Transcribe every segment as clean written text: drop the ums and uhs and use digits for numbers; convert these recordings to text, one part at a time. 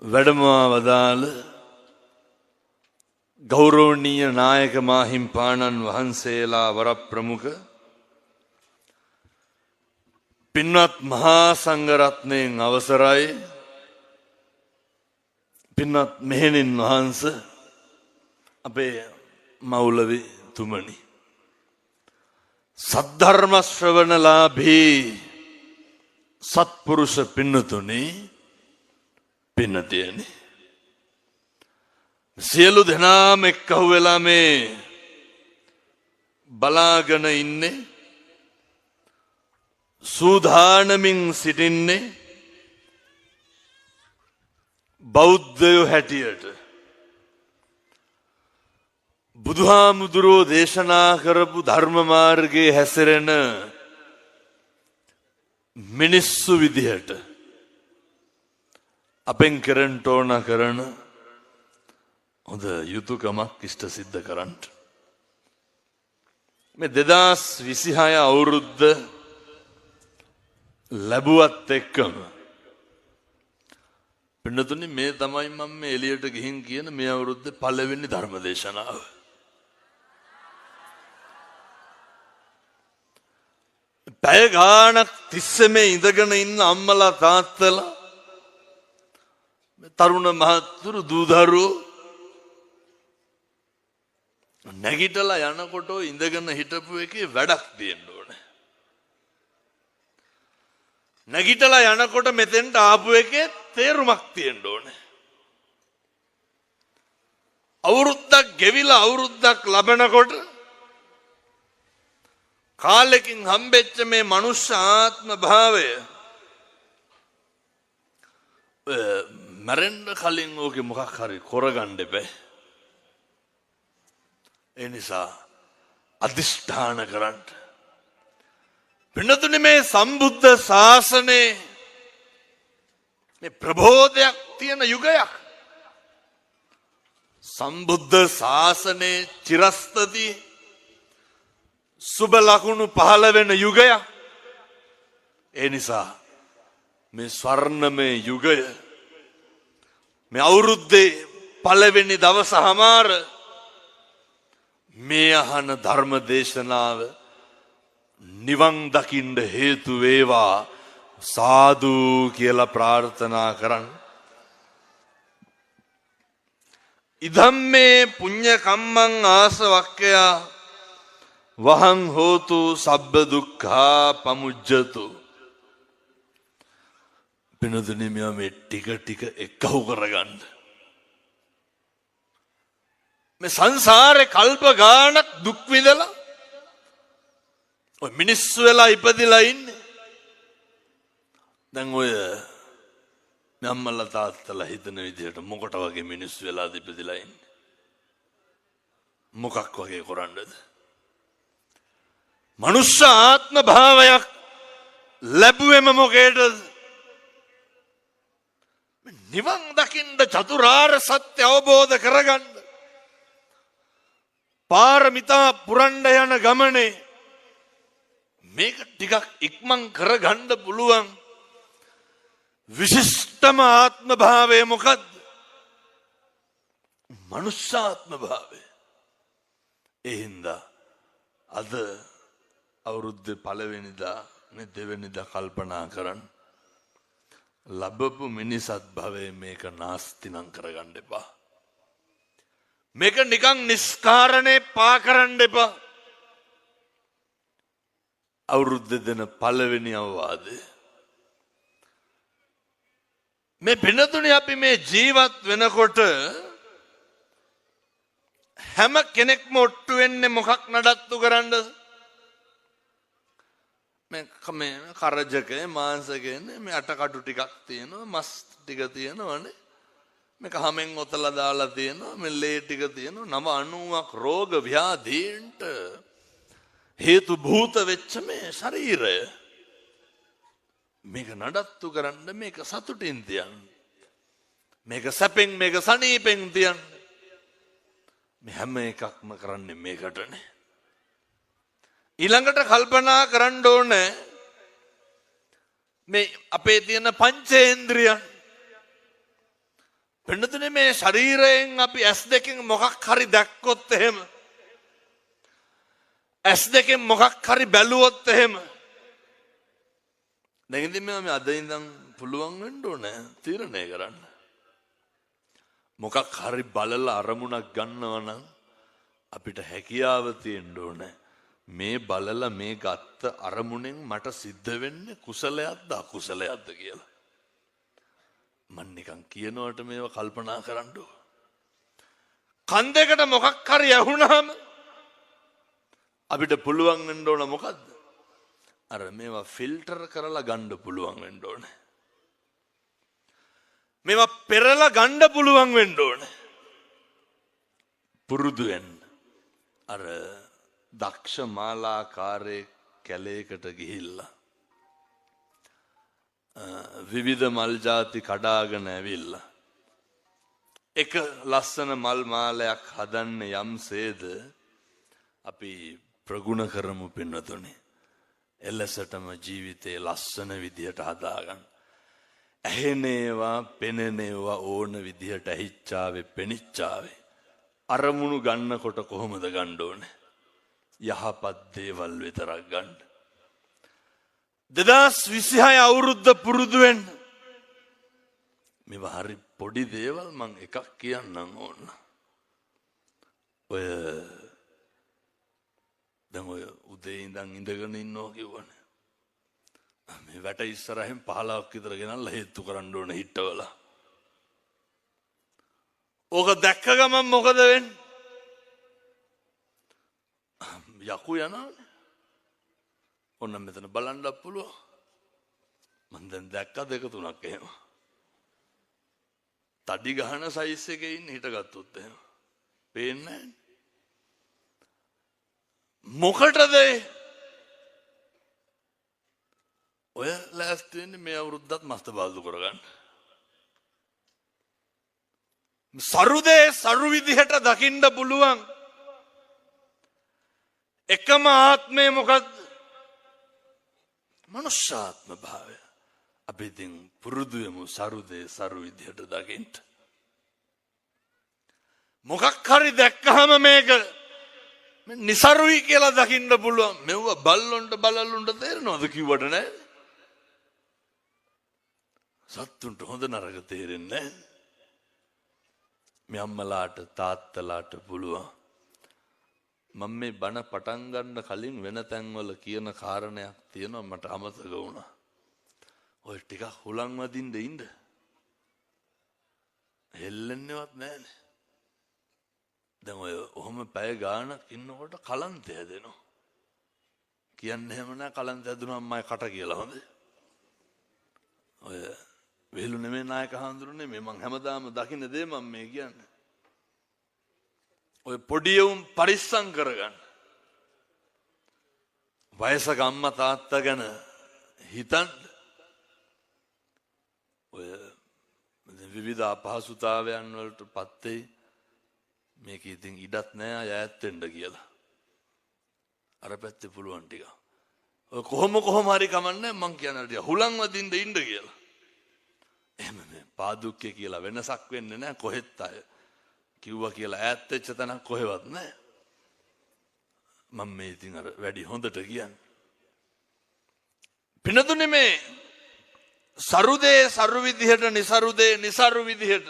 වැඩමවා වදාළ ගෞරවනීය නායක මාහිම්පාණන් වහන්සේලා වර ප්‍රමුඛ පින්වත් මහා සංඝරත්නයෙන් අවසරයි පින්වත් මෙහෙණින් වහන්ස අපේ මෞලවි තුමනි සද්ධර්ම ශ්‍රවණලාභී සත්පුරුෂ පින්නතුනි පින්නතියනි සියලු දෙනාම එක්කහු වෙලා මේ බලාගෙන ඉන්නේ සූදානමින් සිටින්නේ බෞද්ධයෝ හැටියට බුදුහාමුදුරෝ දේශනා කරපු ධර්ම මාර්ගයේ හැසිරෙන මිනිස්සු විදිහට අපෙන් කරන්න ඕන කරන හොඳ යුතුයකමක් ඉෂ්ට සිද්ධ කරන්න. මේ 2026 අවුරුද්ද ලැබුවත් එක්කම පින්නතුනි මේ තමයි මම මේ එළියට ගිහින් කියන මේ අවුරුද්දේ පළවෙනි ධර්ම දේශනාව. පැය ගාණක් තිස්සේ මේ ඉඳගෙන ඉන්න අම්මලා තාත්තලා තරුණ මහත්තුරු දූදරුවෝ නැගිටලා යනකොට ඉඳගෙන හිටපු එකේ වැඩක් තියෙන්න ඕනේ. නැගිටලා යනකොට මෙතෙන්ට ආපු එකේ තේරුමක් තියෙන්න ඕනේ. අවුරුද්දක් ගෙවිලා අවුරුද්දක් ලබනකොට කාලෙකින් හම්බෙච්ච මේ මනුෂ්‍ය ආත්ම භාවය මරෙන්න කලින් ඕකේ මොකක් හරි කරගන්න බෑ. ඒ නිසා අධිෂ්ඨාන කරන්න. පින්නතුනි මේ සම්බුද්ධ ශාසනයේ මේ ප්‍රබෝධයක් තියෙන යුගයක්. සම්බුද්ධ ශාසනයේ චිරස්තති සුබ ලකුණු පහළ වෙන යුගයක්. ඒ නිසා මේ ස්වර්ණමය යුගය මේ අවුරුද්දේ පළවෙනි දවස හමාර මේ අහන ධර්ම දේශනාව නිවන් දකින්න හේතු වේවා සාදු කියලා ප්‍රාර්ථනා කරන්න. ඉදම්මේ පුඤ්ඤ කම්මං ආසවක්ඛයා වහං හෝතු සබ්බ දුක්ඛා පමුජ්ජතු. පිනදුනි මේ ටික ටික එකහු කරගන්න. මේ සංසාරේ කල්ප ගානක් දුක් විඳලා ඔය මිනිස්සු වෙලා ඉපදිලා ඉන්නේ. දැන් ඔය අම්මලා තාත්තලා හිතන විදිහට මොකට වගේ මිනිස්සු වෙලා ඉපදිලා ඉන්නේ? මොකක් වගේ කරන්නද? මනුෂ්‍ය ආත්ම භාවයක් ලැබුවෙම මොකේද? නිවන් දකින්න චතුරාර්ය සත්‍ය අවබෝධ කරගන්න. පාරමිතා පුරන්න යන ගමනේ මේක ටිකක් ඉක්මන් කරගන්න පුළුවන් විශිෂ්ටම ආත්ම භාවය මොකද්ද? මනුෂ්‍යාත්ම භාවය. ඒ හින්දා අද අවුරුද්දේ පළවෙනිදා දෙවෙනිදා කල්පනා කරන්න. ලැබපු මිනිසත් භවයේ මේක නාස්ති නම් කරගන්න එපා. මේක නිකන් නිස්කාරණේ පා කරන්න එපා. අවුරුද්ද දෙන පළවෙනි අවවාදය. මේ පිනතුනේ අපි මේ ජීවත් වෙනකොට හැම කෙනෙක්ම ඔට්ටු වෙන්නේ මොකක් නඩත්තු කරන්නද? මේ කරජකේ මාංශකේ මේ අටකටු ටිකක් තියෙනවා, මස් ටික තියෙනවනේ. මේක හැමෙන් ඔතලා දාලා තියෙනවා, මේ ලේ ටික තියෙනවා. 90ක් රෝග ව්‍යාධීන්ට හේතු භූත වෙච්ච මේ ශරීරය මේක නඩත්තු කරන්න, මේක සතුටින් තියන්න, මේක සැපෙන්, මේක සනීපෙන් තියන්න. මේ හැම එකක්ම කරන්නේ මේකටනේ. ඊළඟට කල්පනා කරන්න ඕනේ මේ අපේ තියෙන පංචේන්ද්‍රියන් පින්නතුනේ මේ ශරීරයෙන් අපි ඇස් දෙකෙන් මොකක් හරි දැක්කොත් එහෙම ඇස් දෙකෙන් මොකක් හරි බැලුවොත් එහෙම දැන් ඉතින් මේ අද ඉඳන් පුළුවන් වෙන්න ඕනේ තීරණය කරන්න. මොකක් හරි බලලා අරමුණක් ගන්නවා නම් අපිට හැකියාව තියෙන්න ඕනේ. මේ බලලා මේ ගත්ත අරමුණෙන් මට සිද්ධ වෙන්නේ කුසලයක්ද අකුසලයක්ද කියලා. මම නිකන් කියනවට මේව කල්පනා කරන්න ඕන. කන් දෙකට මොකක් හරි ඇහුණාම අපිට පුළුවන් වෙන්න ඕන මොකද්ද? අර මේවා ෆිල්ටර් කරලා ගන්න පුළුවන් වෙන්න ඕනේ. මේවා පෙරලා ගන්න පුළුවන් වෙන්න ඕනේ. පුරුදු වෙන්න. අර දක්ෂ මාලාකාරයේ කැලේකට ගිහිල්ලා විවිධ මල් ಜಾති කඩාගෙන ඇවිල්ලා එක ලස්සන මල් මාලයක් හදන්න යම්සේද අපි ප්‍රගුණ කරමු පින්නතුනේ. එලෙසටම ජීවිතේ ලස්සන විදියට හදාගන්න. ඇහෙනේවා පෙනෙනේවා ඕන විදියට ඇහිච්චාවේ පෙනිච්චාවේ අරමුණු ගන්නකොට කොහොමද ගන්න ඕනේ? යහපත් දේවල් විතරක් ගන්න. 2026 අවුරුද්ද පුරුදු වෙන්න. මේවා හරි පොඩි දේවල් මං එකක් කියන්නම් ඕන. ඔය දැන් ඔය උදේ ඉඳන් ඉඳගෙන ඉන්නවා කියවනේ. මේ වැට ඉස්සරහින් 15ක් විතර ගෙනල්ලා හේතු කරන්න ඕන හිටවලා. ඕක දැක්ක ගමන් මොකද වෙන්නේ? යකු යනවානේ. ඔන්න මෙතන බලන්නත් පුළුවන්. මම දැන් දැක්ක දෙක තුනක් එහෙම. තඩි ගහන සයිස් එකේ ඉන්න හිටගත්තොත් එහෙම. පේන්නේ නැහැ. මොකටද ඔය ලෑස්ති වෙන්නේ මේ අවුරුද්දත් මස්ත බාල්දු කරගන්න. සරුදේ සරු විදිහට දකින්න පුළුවන් එකම ආත්මය මොකක්ද? මනුෂ්‍යාත්ම භාවය. අපි ඉතින් පුරුදු වෙමු සරුදේ සරු විදිහට දකින්න. මොකක් හරි දැක්කහම මේක නිසරුයි කියලා දකින්න පුළුවන්. මෙව බල්ලොන්ට බලලුන්ට තේරෙනවද කිව්වට නෑ. සත්තුන්ට හොඳ නරක තේරෙන්නේ නෑ. මේ අම්මලාට තාත්තලාට පුළුවන්. මම මේ බණ පටන් ගන්න කලින් වෙන තැන්වල කියන කාරණයක් තියෙනවා මට අමතක වුණා. ඔය ටිකක් හුලං වදින්න ඉන්න. හෙල්ලෙන්නේවත් නෑනේ. දැන් ඔය ඔහොම පැය ගාණක් ඉන්නකොට කලන්තය හැදෙනවා. කියන්නේ එහෙම නෑ කලන්තය හැදුනම මම කට කියලා හොඳ. ඔය වෙලු නෙමෙයි නායක හඳුරුනේ මේ මං හැමදාම දකින්න දේ මම මේ කියන්නේ. ඔය පොඩි උන් පරිස්සම් කරගන්න. වයසක අම්මා තාත්තා ගැන හිතන්න. ඔය විවිධ අපහසුතාවයන් වලට පත් වෙයි. මේක ඉතින් ඉඩක් නෑ ඈත් වෙන්න කියලා. අර පැත්තේ පුළුවන් ටික. ඔය කොහොම හරි කමන්නේ මං කියන්නේ හුලං වදින්න ඉන්න කියලා. එහෙම මේ පාදුක්කේ කියලා වෙනසක් වෙන්නේ නෑ කොහෙත් අය. කිව්වා කියලා ඈත් වෙච්ච තැනක් කොහෙවත් නෑ. මම මේ ඉතින් අර වැඩි හොඳට කියන්නේ. පිනදුනේ මේ සරුදේ සරු විදිහට නිසරුදේ නිසරු විදිහට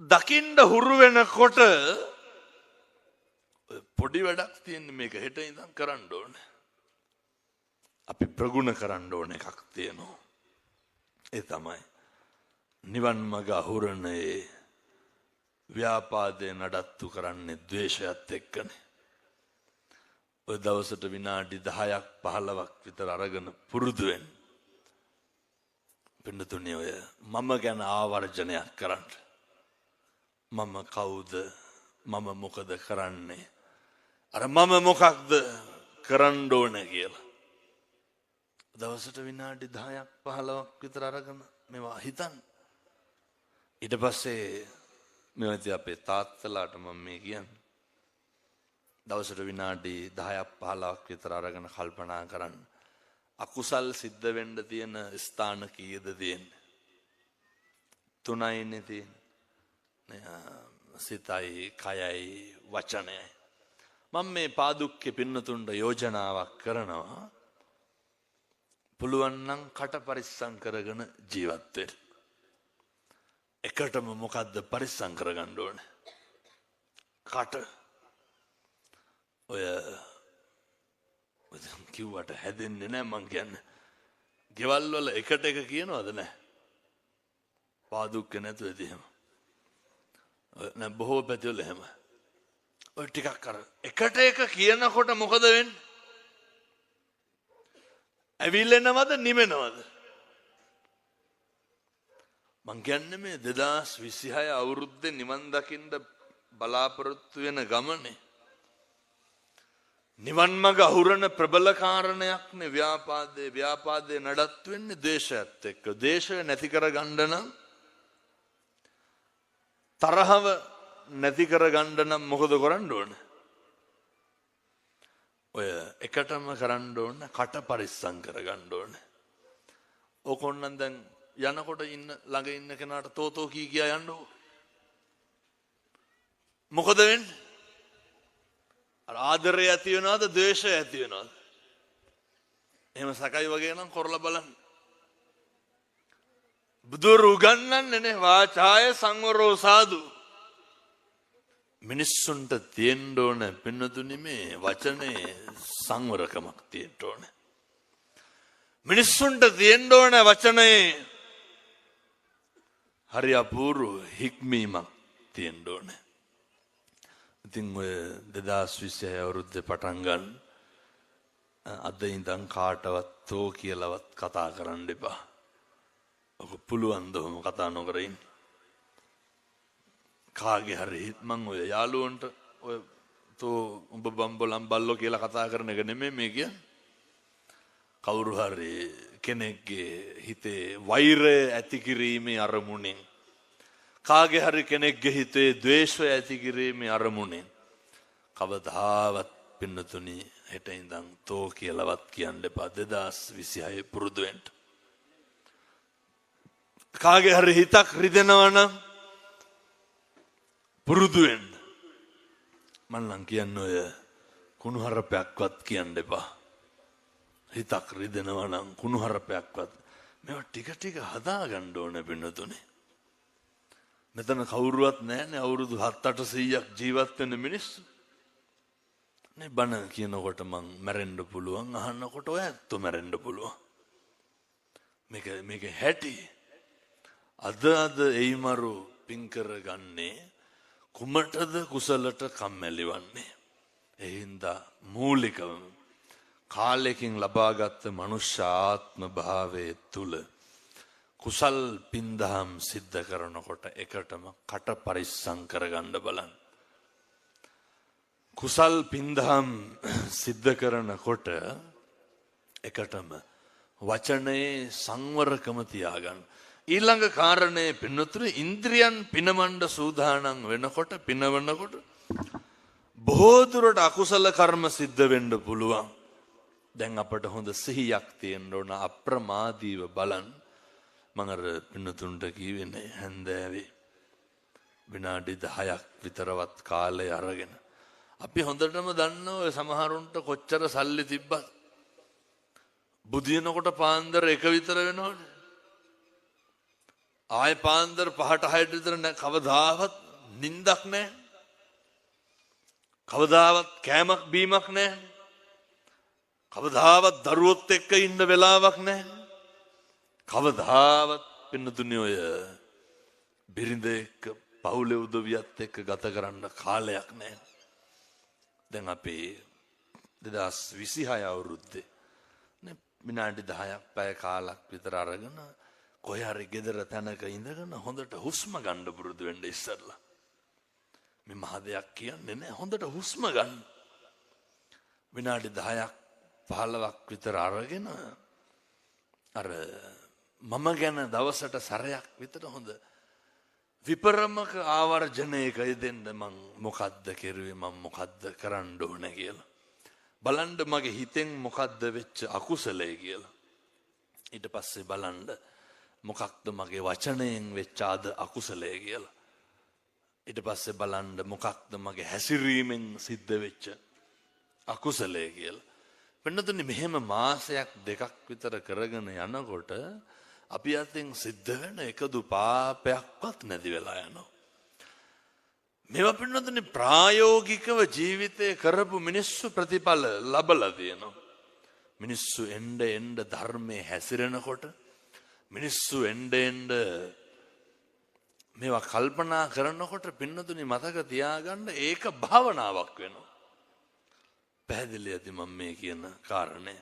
දකින්න හුරු වෙනකොට පොඩි වැඩක් තියෙන්නේ මේක හෙට ඉඳන් කරන්න ඕනේ. අපි ප්‍රගුණ කරන්න ඕන එකක් තියෙනවා. ඒ තමයි නිවන් මඟ අහුරන්නේ ව්‍යාපාදේ නඩත්තු කරන්නේ ද්වේෂයත් එක්කනේ. ඔය දවසට විනාඩි 10ක් 15ක් විතර අරගෙන පුරුදු වෙන්න. පින්නතුනේ ඔය මම ගැන ආවර්ජනයක් කරන්න. මම කවුද? මම මොකද කරන්නේ? අර මම මොකක්ද කරන්න ඕන කියලා. දවසට විනාඩි 10ක් 15ක් විතර අරගෙන මේවා හිතන්න. ඊට පස්සේ මේවා අපේ තාත්තලාට මම මේ කියන්නේ. දවසට විනාඩි 10ක් 15ක් විතර අරගෙන කල්පනා කරන්න. අකුසල් සිද්ධ වෙන්න තියෙන ස්ථාන කීයද තියෙන්නේ? තුනයිනේ තියෙන්නේ. සිතයි, කයයි, වචනයයි. මම මේ පාදුක්කේ පින්නතුන්ට යෝජනාවක් කරනවා. පුළුවන් නම් කට පරිස්සම් කරගෙන ජීවත් වෙන්න. එකටම මොකද්ද පරිස්සම් කරගන්න ඕනේ? කට. ඔය කිව්වට හැදෙන්නේ නැහැ මං කියන්නේ. ගෙවල් වල එකට එක කියනවද නැහැ? පාදුක්කේ නැතුව එහෙම. නෑ බොහෝ පැතිවල එහෙම. ඔය ටිකක් අර එකට එක කියනකොට මොකද වෙන්නේ? ඇවිල්ලෙනවද නිවෙනවද? මං කියන්නේ මේ 2026 අවුරුද්දේ නිවන් දකින්න බලාපොරොත්තු වෙන ගමනේ නිවන් මඟ අහුරන ප්‍රබල කාරණයක්නේ ව්‍යාපාදේ නඩත්තු වෙන්නේ ද්වේෂයත් එක්ක. ද්වේෂය නැති කරගන්න නම් තරහව නැති කරගන්න නම් මොකද කරන්න ඕන? ඔය එකටම කරන්න ඕන කට පරිස්සම් කරගන්න ඕන. ඕකොන්නම් දැන් යනකොට ළඟ ඉන්න කෙනාට තෝතෝ කී කියා යන්නෝ. මොකද වෙන්නේ? ආදරය ඇති වෙනවද ද්වේෂය ඇති වෙනවද? එහෙම සකයි වගේ නම් කරලා බලන්න. බුදුරු උගන්වන්නේ නේ වාචාය සංවරෝ සාදු. මිනිස්සුන්ට තියෙන්න ඕන පින්නතුනි මේ වචනේ සංවරකමක් තියෙන්න ඕන. මිනිස්සුන්ට තියෙන්න ඕන වචනේ හරි අපූර්ව හික්මීමක් තියෙන්න ඕන. ඉතින් ඔය 2026 අවුරුද්දේ පටන් ගන්න අද ඉඳන් කාටවත් තෝ කියලාවත් කතා කරන්න එපා. ඔක පුළුවන් ද ඔහොම කතා නොකර ඉන්න. කාගේ හරි මං ඔය යාළුවන්ට ඔය තෝ උඹ බම්බලම් බල්ලෝ කියලා කතා කරන එක නෙමෙයි මේ කියන්නේ. කවුරු හරි කෙනෙක්ගේ හිතේ වෛරය ඇති කිරීමේ අරමුණෙන් කාගේ හරි කෙනෙක්ගේ හිතේ ද්වේෂය ඇති කිරීමේ අරමුණෙන් කවදාවත් පින්නතුනි හෙට ඉඳන් තෝ කියලාවත් කියන්න එපා. 2026 පුරුදු වෙන්න. කාගේ හරි හිතක් රිදෙනවා නම් පුරුදු වෙන්න. මම නම් කියන්නේ ඔය කුණුහරුපයක්වත් කියන්න එපා. හිතක් රිදෙනවා නම් කුණුහරුපයක්වත් මේවා ටික ටික හදාගන්න ඕන පින්නතුනේ. මෙතන කවුරුවත් නැහැනේ අවුරුදු 7-800ක් ජීවත් වෙන මිනිස්සු. නේ බණ කියනකොට මං මැරෙන්න පුළුවන්, අහනකොට ඔය ඇත්ත මැරෙන්න පුළුවන්. මේක හැටි. අද එයිමරු පින් කරගන්නේ කුමටද කුසලට කම්මැලි වන්නේ. ඒ හින්දා මූලිකවම කාලයකින් ලබාගත් මනුෂ්‍ය ආත්ම භාවයේ තුල කුසල් පින්දහම් සිද්ධ කරනකොට එකටම කට පරිස්සම් කරගන්න බලන්න. කුසල් පින්දහම් සිද්ධ කරනකොට එකටම වචනේ සංවරකම තියාගන්න. ඊළඟ කාරණේ පින්නතුරු ඉන්ද්‍රියන් පිනමණ්ඩ සූදානම් වෙනකොට පිනවනකොට බොහෝ දුරට අකුසල කර්ම සිද්ධ වෙන්න පුළුවන්. දැන් අපට හොඳ සිහියක් තියෙන්න ඕන අප්‍රමාදීව බලන්න. මම අර පින්නතුන්ට කියවෙන්නේ හැන්දෑවේ විනාඩි 10ක් විතරවත් කාලය අරගෙන අපි හොඳටම දන්නවා ඔය සමහරුන්ට කොච්චර සල්ලි තිබ්බත් බුදිනකොට පාන්දර 1 විතර වෙනවනේ. ආය පාන්දර 5ට 6ට විතර කවදාවත් නිින්දක් නැහැ. කවදාවත් කෑමක් බීමක් නැහැ. කවදාවත් දරුවොත් එක්ක ඉන්න වෙලාවක් නැහැ. කවදාවත් පින්නතුනි ඔය බිරිඳ එක්ක පවුලේ උදවියත් එක්ක ගත කරන්න කාලයක් නැහැ. දැන් අපි 2026 අවුරුද්දේ නේ විනාඩි 10ක් පැය කාලක් විතර අරගෙන කොහේ හරි ගෙදර තැනක ඉඳගෙන හොඳට හුස්ම ගන්න පුරුදු වෙන්න ඉස්සරලා. මේ මහ දෙයක් කියන්නේ නැහැ. හොඳට හුස්ම ගන්න. විනාඩි 10ක් 15ක් විතර අරගෙන අර මම ගැන දවසට සැරයක් විතර හොඳ විපරමක ආවර්ජනයක යෙදෙන්න මං මොකද්ද කෙරුවේ මං මොකද්ද කරන්න ඕන කියලා බලන්න මගේ හිතෙන් මොකද්ද වෙච්ච අකුසලයේ කියලා ඊට පස්සේ බලන්න මොකක්ද මගේ වචනයෙන් වෙච්ච අද අකුසලය කියලා. ඊට පස්සේ බලන්න මොකක්ද මගේ හැසිරීමෙන් සිද්ධ වෙච්ච අකුසලය කියලා. වෙනතුනි මෙහෙම මාසයක් දෙකක් විතර කරගෙන යනකොට අපි අතින් සිද්ධ වෙන එකදු පාපයක්වත් නැති වෙලා යනවා. මේවා පින්නතුනි ප්‍රායෝගිකව ජීවිතේ කරපු මිනිස්සු ප්‍රතිඵල ලබලා තියෙනවා. මිනිස්සු එන්න ධර්මයේ හැසිරෙනකොට මිනිස්සු එන්න මේවා කල්පනා කරනකොට පින්නතුනි මතක තියාගන්න ඒක භාවනාවක් වෙනවා. පැහැදිලිද මම මේ කියන කාරණේ?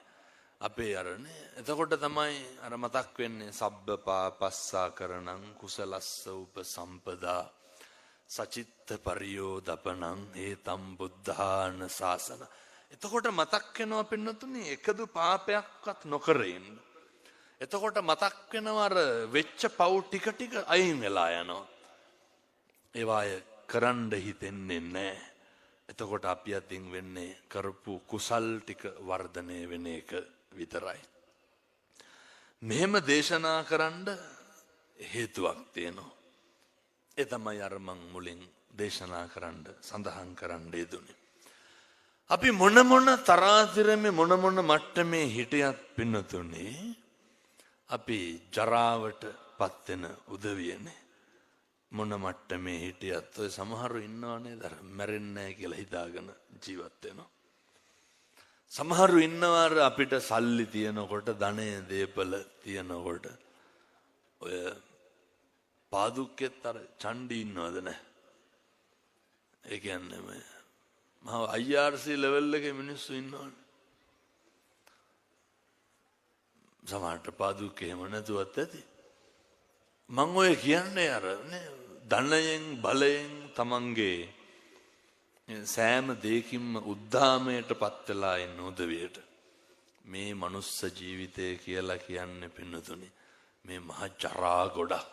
අපේ අරනේ එතකොට තමයි අර මතක් වෙන්නේ සබ්බ පාපස්සා කරණං කුසලස්ස උපසම්පදා සචිත්ත පරියෝදපනං හේතම් බුද්ධාන ශාසන. එතකොට මතක් වෙනවා පින්නතුනි එකදු පාපයක්වත් නොකර ඉන්න. එතකොට මතක් වෙනවා අර වෙච්ච පව් ටික ටික අයින් වෙලා යනවා. ඒවාය කරන්න හිතෙන්නේ නැහැ. එතකොට අපි අතින් වෙන්නේ කරපු කුසල් ටික වර්ධනය වෙන එක විතරයි. මෙහෙම දේශනා කරන්න හේතුවක් තියෙනවා. ඒ තමයි අර මං මුලින් දේශනා කරන්න සඳහන් කරන්න යෙදුනේ. අපි මොන තරාතිරමේ මොන මට්ටමේ හිටියත් පින්නතුනේ අපි ජරාවට පත් වෙන උදවියනේ. මොන මට්ටමේ හිටියත් ඔය සමහරු ඉන්නවනේ දර මැරෙන්නේ නැහැ කියලා හිතාගෙන ජීවත් වෙනවා. සමහරු ඉන්නවාර අපිට සල්ලි තියනකොට ධනෙ දීපල තියනකොට ඔය පාදුක්කෙත් අර චණ්ඩි ඉන්නවද නැහැ. ඒ කියන්නේ මහා IRC ලෙවල් එකේ මිනිස්සු ඉන්නවනේ. සමහරට පාදුක්කේ එහෙම නැතුවත් ඇති. මම ඔය කියන්නේ අර නේ ධනයෙන් බලයෙන් තමන්ගේ සෑම දෙයකින්ම උද්ධාමයට පත් වෙලා ඉන්න උදවියට මේ මනුස්ස ජීවිතය කියලා කියන්නේ පින්නතුනි මේ මහ ජරා ගොඩක්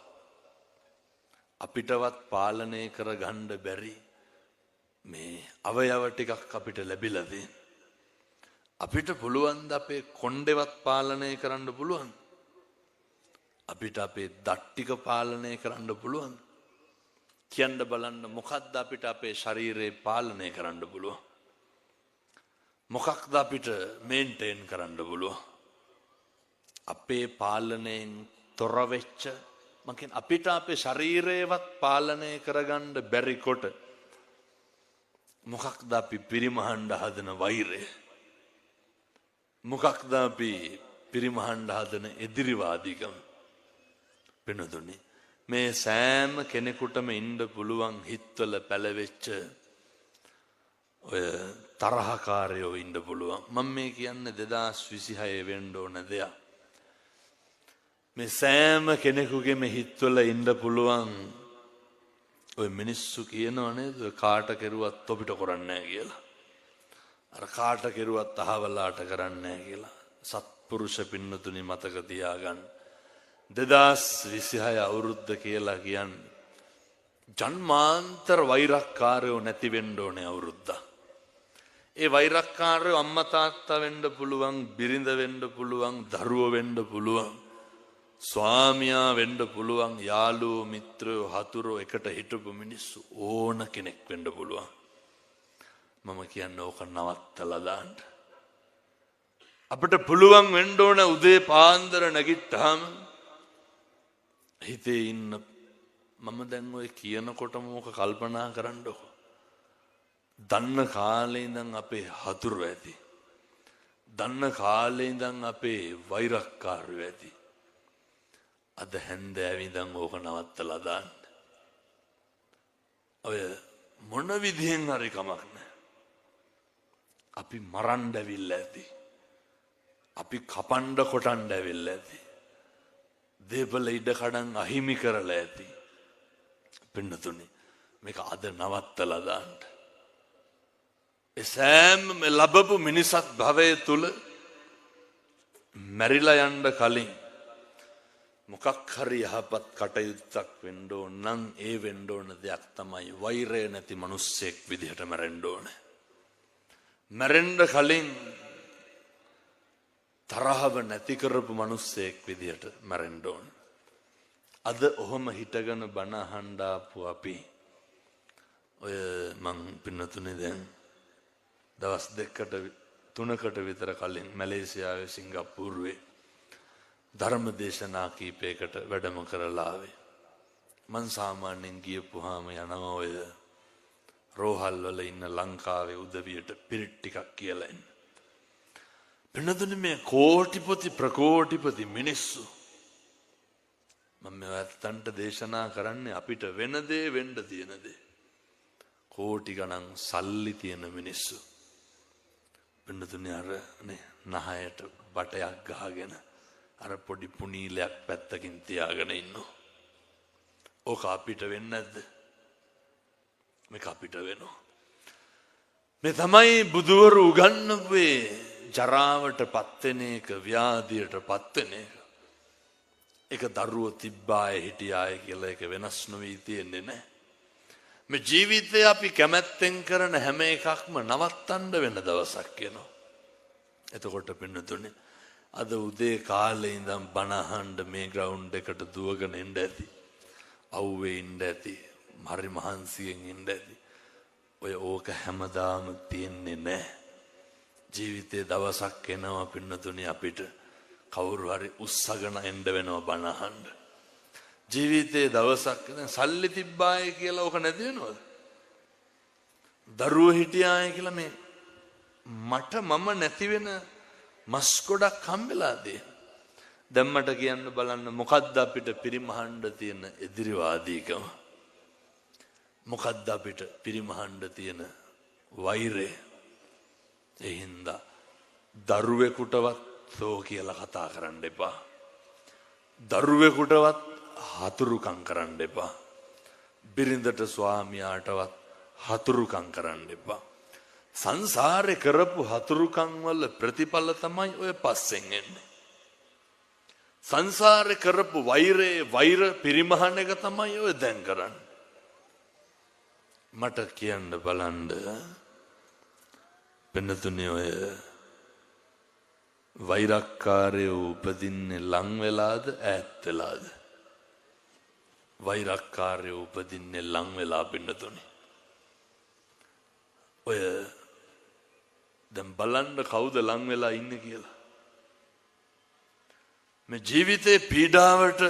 අපිටවත් පාලනය කරගන්න බැරි මේ අවයව ටිකක් අපිට ලැබිලා තියෙන. අපිට පුළුවන් ද අපේ කොණ්ඩේවත් පාලනය කරන්න පුළුවන්? අපිට අපේ දත් ටික පාලනය කරන්න පුළුවන්? කියන්න බලන්න මොකක්ද අපිට අපේ ශරීරේ පාලනය කරන්න පුළුවන්? මොකක්ද අපිට මේන්ටේන් කරන්න පුළුවන්? අපේ පාලනයෙන් තොර වෙච්ච මකින් අපිට අපේ ශරීරේවත් පාලනය කරගන්න බැරි කොට මොකක්ද අපි පිරිමහන්න හදන වෛරය? මොකක්ද අපි පිරිමහන්න හදන එදිරිවාදීකම? පින්නතුනි මේ සෑම කෙනෙකුටම ඉන්න පුළුවන් හිත්වල පැලවෙච්ච ඔය තරහකාරයෝ ඉන්න පුළුවන්. මම මේ කියන්නේ 2026 වෙන්න ඕන දෙයක්. මේ සෑම කෙනෙකුගේම හිත්වල ඉන්න පුළුවන් ඔය මිනිස්සු කියනවා නේද කාට කෙරුවත් තොපිට කරන්නේ නැහැ කියලා. අර කාට කෙරුවත් අහවලාට කරන්නේ නැහැ කියලා. සත්පුරුෂ පින්නතුනි මතක තියාගන්න. 2026 අවුරුද්ද කියලා කියන්නේ ජන්මාන්තර වෛරක්කාරයෝ නැති වෙන්න ඕනේ අවුරුද්ද. ඒ වෛරක්කාරයෝ අම්මා තාත්තා වෙන්න පුළුවන්, බිරිඳ වෙන්න පුළුවන්, දරුවෝ වෙන්න පුළුවන්, ස්වාමියා වෙන්න පුළුවන්, යාළුවෝ මිත්‍රයෝ හතුරෝ එකට හිටපු මිනිස්සු ඕන කෙනෙක් වෙන්න පුළුවන්. මම කියන්නේ ඕක නවත්තලා දාන්න. අපිට පුළුවන් වෙන්න ඕන උදේ පාන්දර නැගිට්ටාම හිතේ ඉන්න මම දැන් ඔය කියනකොටම ඕක කල්පනා කරන්නකො. දන්න කාලේ ඉඳන් අපේ හතුරු ඇති. දන්න කාලේ ඉඳන් අපේ වෛරක්කාරයෝ ඇති. අද හැන්දෑවේ ඉඳන් ඕක නවත්තලා දාන්න. ඔය මොන විදිහෙන් හරි කමක් නැහැ. අපි මරන්න ඇවිල්ලා ඇති. අපි කපන්න කොටන්න ඇවිල්ලා ඇති. දේපල ඉඩ කඩන් අහිමි කරලා ඇති. පින්නතුනි මේක අද නවත්තලා දාන්න. ඒ සෑම ලැබපු මිනිසත් භවයේ තුල මැරිලා යන්න කලින් මොකක් හරි යහපත් කටයුත්තක් වෙන්න ඕන නම් ඒ වෙන්න ඕන දෙයක් තමයි වෛරය නැති මිනිස්සෙක් විදිහට මැරෙන්න ඕන. මැරෙන්න කලින් තරහව නැති කරපු මිනිස්සෙක් විදිහට මැරෙන්න ඕන. අද ඔහොම හිටගෙන බණ අහන්න ආපු අපි ඔය මං පින්නතුනේ දැන් දවස් 2-3කට විතර කලින් මැලේසියාවේ සිංගප්පූරුවේ ධර්ම දේශනා කීපයකට වැඩම කරලා ආවේ. මං සාමාන්‍යයෙන් ගියපුවාම යනවා ඔය රෝහල් වල ඉන්න ලංකාවේ උදවියට පිරිත් ටිකක් කියලා එන්න. පින්නතුනේ මේ කෝටිපති ප්‍රකෝටිපති මිනිස්සු මම මේවත්තන්ට දේශනා කරන්නේ අපිට වෙන දේ වෙන්න තියෙන දේ. කෝටි ගණන් සල්ලි තියෙන මිනිස්සු. පින්නතුනේ අර නේ නහයට බටයක් ගහගෙන අර පොඩි පුනීලයක් පැත්තකින් තියාගෙන ඉන්නවා. ඕක අපිට වෙන්නේ නැද්ද? මේක අපිට වෙනවා. මේ තමයි බුදුවරු උගන්වුවේ ජරාවට පත් වෙන එක, ව්‍යාධියට පත් වෙන එක. ඒක දරුවෝ තිබ්බාය හිටියාය කියලා ඒක වෙනස් නොවී තියෙන්නේ නැහැ. මේ ජීවිතේ අපි කැමැත්තෙන් කරන හැම එකක්ම නවත්තන්න වෙන දවසක් එනවා. එතකොට පින්නතුනේ අද උදේ කාලේ ඉඳන් බණ අහන්න මේ ග්‍රවුන්ඩ් එකට දුවගෙන එන්න ඇති. අවුවේ ඉන්න ඇති. හරි මහන්සියෙන් ඉන්න ඇති. ඔය ඕක හැමදාම තියෙන්නේ නැහැ. ජීවිතේ දවසක් එනවා පින්නතුනේ අපිට කවුරු හරි උස්සගෙන එන්න වෙනවා බණ අහන්න. ජීවිතේ දවසක් දැන් සල්ලි තිබ්බාය කියලා ඕක නැති වෙනවද? දරුවෝ හිටියාය කියලා මේ මට මම නැති වෙන මස් ගොඩක් හම්බෙලාද? දැන් මට කියන්න බලන්න මොකද්ද අපිට පිරිමහන්න තියෙන එදිරිවාදීකම? මොකද්ද අපිට පිරිමහන්න තියෙන වෛරය? ඒ හින්දා දරුවෙකුටවත් සෝ කියලා කතා කරන්න එපා. දරුවෙකුටවත් හතුරුකම් කරන්න එපා. බිරිඳට ස්වාමියාටවත් හතුරුකම් කරන්න එපා. සංසාරේ කරපු හතුරුකම් වල ප්‍රතිඵල තමයි ඔය පස්සෙන් එන්නේ. සංසාරේ කරපු වෛර පිරිමහන එක තමයි ඔය දැන් කරන්නේ. මට කියන්න බලන්න වෙනතුනේ ඔය වෛරක්කාරයෝ උපදින්නේ ලං වෙලාද ඈත් වෙලාද? වෛරක්කාරයෝ උපදින්නේ ලං වෙලා පින්නතුනේ. ඔය දැන් බලන්න කවුද ලං වෙලා ඉන්නේ කියලා. මේ ජීවිතේ පීඩාවට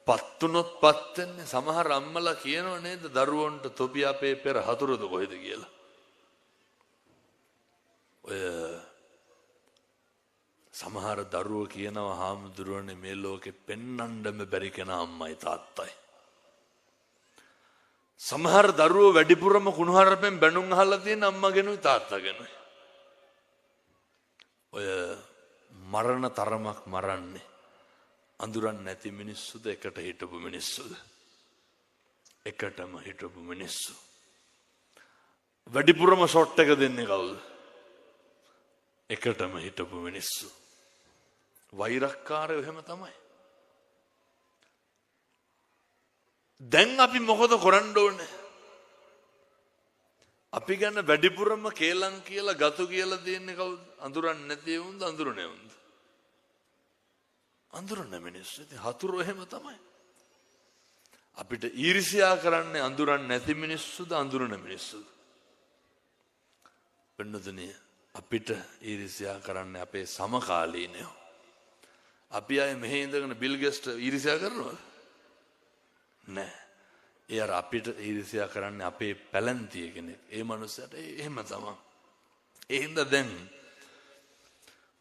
පත්තුනොත් පත් වෙන්නේ සමහර අම්මලා කියනව නේද දරුවන්ට තොපි අපේ පෙර හතුරුද කොහෙද කියලා. ඔය සමහර දරුවෝ කියනවා හාමුදුරුවනේ මේ ලෝකෙ පෙන්වන්නම බැරි කෙනා අම්මයි තාත්තයි. සමහර දරුවෝ වැඩිපුරම කුණුහරුපෙන් බැනුම් අහලා තියෙන අම්මගෙනුයි තාත්තගෙනුයි. ඔය මරණ තරමක් මරන්නේ අඳුරන්නේ නැති මිනිස්සුද එකට හිටපු මිනිස්සුද? එකටම හිටපු මිනිස්සු. වැඩිපුරම ෂොට් එක දෙන්නේ කවුද? එකටම හිටපු මිනිස්සු. වෛරක්කාරයෝ එහෙම තමයි. දැන් අපි මොකද කරන්න ඕනේ? අපි ගැන වැඩිපුරම කේලම් කියලා ගතු කියලා දෙන්නේ කවුද? අඳුරන්නේ නැති වුන්ද අඳුරන්නේ වුන්ද? අඳුරන මිනිස්සු. ඉතින් හතුරු එහෙම තමයි. අපිට ඊර්ෂ්‍යා කරන්නේ අඳුරන්නේ නැති මිනිස්සුද අඳුරන මිනිස්සුද? වෙනදනේ අපිට ඊර්ෂ්‍යා කරන්නේ අපේ සමකාලීනයෝ. අපි අය මෙහෙ ඉඳගෙන බිල් ගේට්ස්ට ඊර්ෂ්‍යා කරනවද? නෑ. ඒ අර අපිට ඊර්ෂ්‍යා කරන්නේ අපේ පැලැන්තිය කෙනෙක්. ඒ මනුස්සයාට එහෙම තමයි. ඒ හින්දා දැන්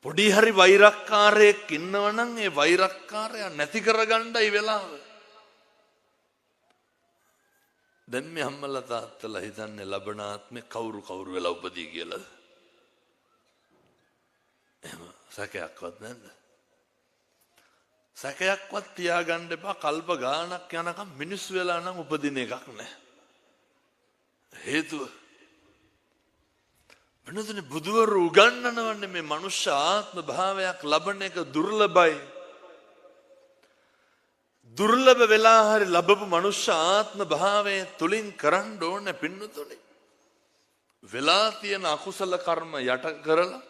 පොඩි හරි වෛරක්කාරයෙක් ඉන්නවනම් ඒ වෛරක්කාරයා නැති කරගන්නයි වෙලාව. දැන් මේ අම්මලා තාත්තලා හිතන්නේ ලබන ආත්මේ කවුරු වෙලා උපදී කියලාද? එහෙම සැකයක්වත් නැද්ද? සැකයක්වත් තියාගන්න එපා. කල්ප ගාණක් යනකම් මිනිස්සු වෙලා නම් උපදින එකක් නැහැ. හේතුව වෙනදනේ බුදුවරු උගන්වනවන්නේ මේ මනුෂ්‍ය ආත්ම භාවයක් ලබන එක දුර්ලභයි. දුර්ලභ වෙලා හරි ලැබපු මනුෂ්‍ය ආත්ම භාවයේ තුලින් කරන්න ඕනේ පින්නතුනේ. වෙලා තියෙන අකුසල කර්ම යට කරලා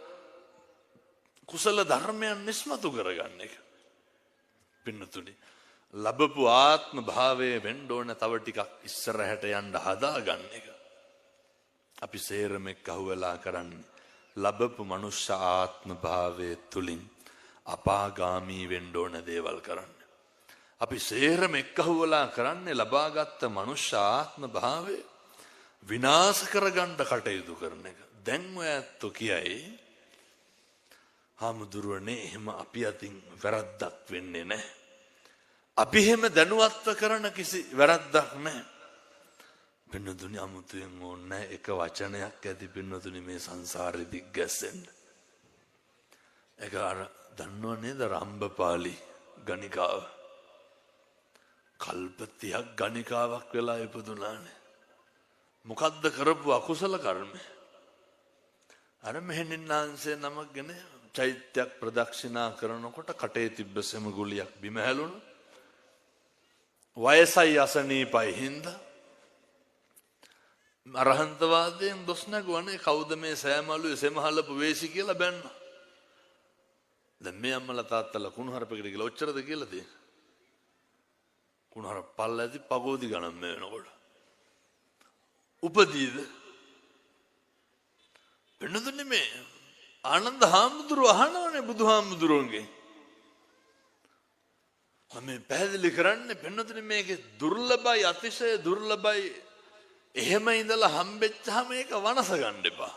කුසල ධර්මයන් නිස්මතු කරගන්න එක. පින්නතුනි ලැබපු ආත්ම භාවයේ වෙන්න ඕන තව ටිකක් ඉස්සරහට යන්න හදාගන්න එක. අපි සේරම එක්කහුවලා කරන්නේ ලැබපු මනුෂ්‍ය ආත්ම භාවයේ තුලින් අපාගාමී වෙන්න ඕන දේවල් කරන්න. අපි සේරම එක්කහුවලා කරන්නේ ලබාගත් මනුෂ්‍ය ආත්ම භාවය විනාශ කරගන්න කටයුතු කරන එක. දැන් ඔය ඇත්තෝ කියයි හාමුදුරුවනේ එහෙම අපි අතින් වැරද්දක් වෙන්නේ නැහැ. අපි එහෙම දැනුවත්ව කරන කිසි වැරද්දක් නැහැ. පින්නතුනි අමුතුවෙන් ඕනේ එක වචනයක් ඇති පින්නතුනි මේ සංසාරෙ දිග්ගැස්සෙන්න. ඒක අර දන්නව නේද රම්බපාලි ගණිකාව. කල්ප 30ක් ගණිකාවක් වෙලා ඉපදුනානේ. මොකද්ද කරපු අකුසල කර්මය? අර මෙහෙණින්නාන්සේ නමක් ගැන චෛත්‍යයක් ප්‍රදක්ෂිනා කරනකොට කටේ තිබ්බ සෙම ගුලියක් බිම හැලුණා. වයසයි අසනීපයි හින්දා අරහන්තවාදයෙන් දොස් නැගුවනේ කවුද මේ සෑමලුවේ සෙමහලපු වේසි කියලා බැන්නා. දැන් මේ අම්මලා තාත්තලා කුණුහරුපෙකට ගිහලා ඔච්චරද කියලා තියෙන්නේ. කුණුහරුප පල්ලැදි පගෝදි ගණන් මේ වෙනකොට. උපදීද? වෙනදුනේ මේ ආනන්ද හාමුදුරුවෝ අහනවනේ බුදුහාමුදුරුවන්ගේ. මම පැහැදිලි කරන්නේ වෙනදුනේ මේකේ දුර්ලභයි අතිශය දුර්ලභයි. එහෙම ඉඳලා හම්බෙච්චාම මේක වනස ගන්න එපා.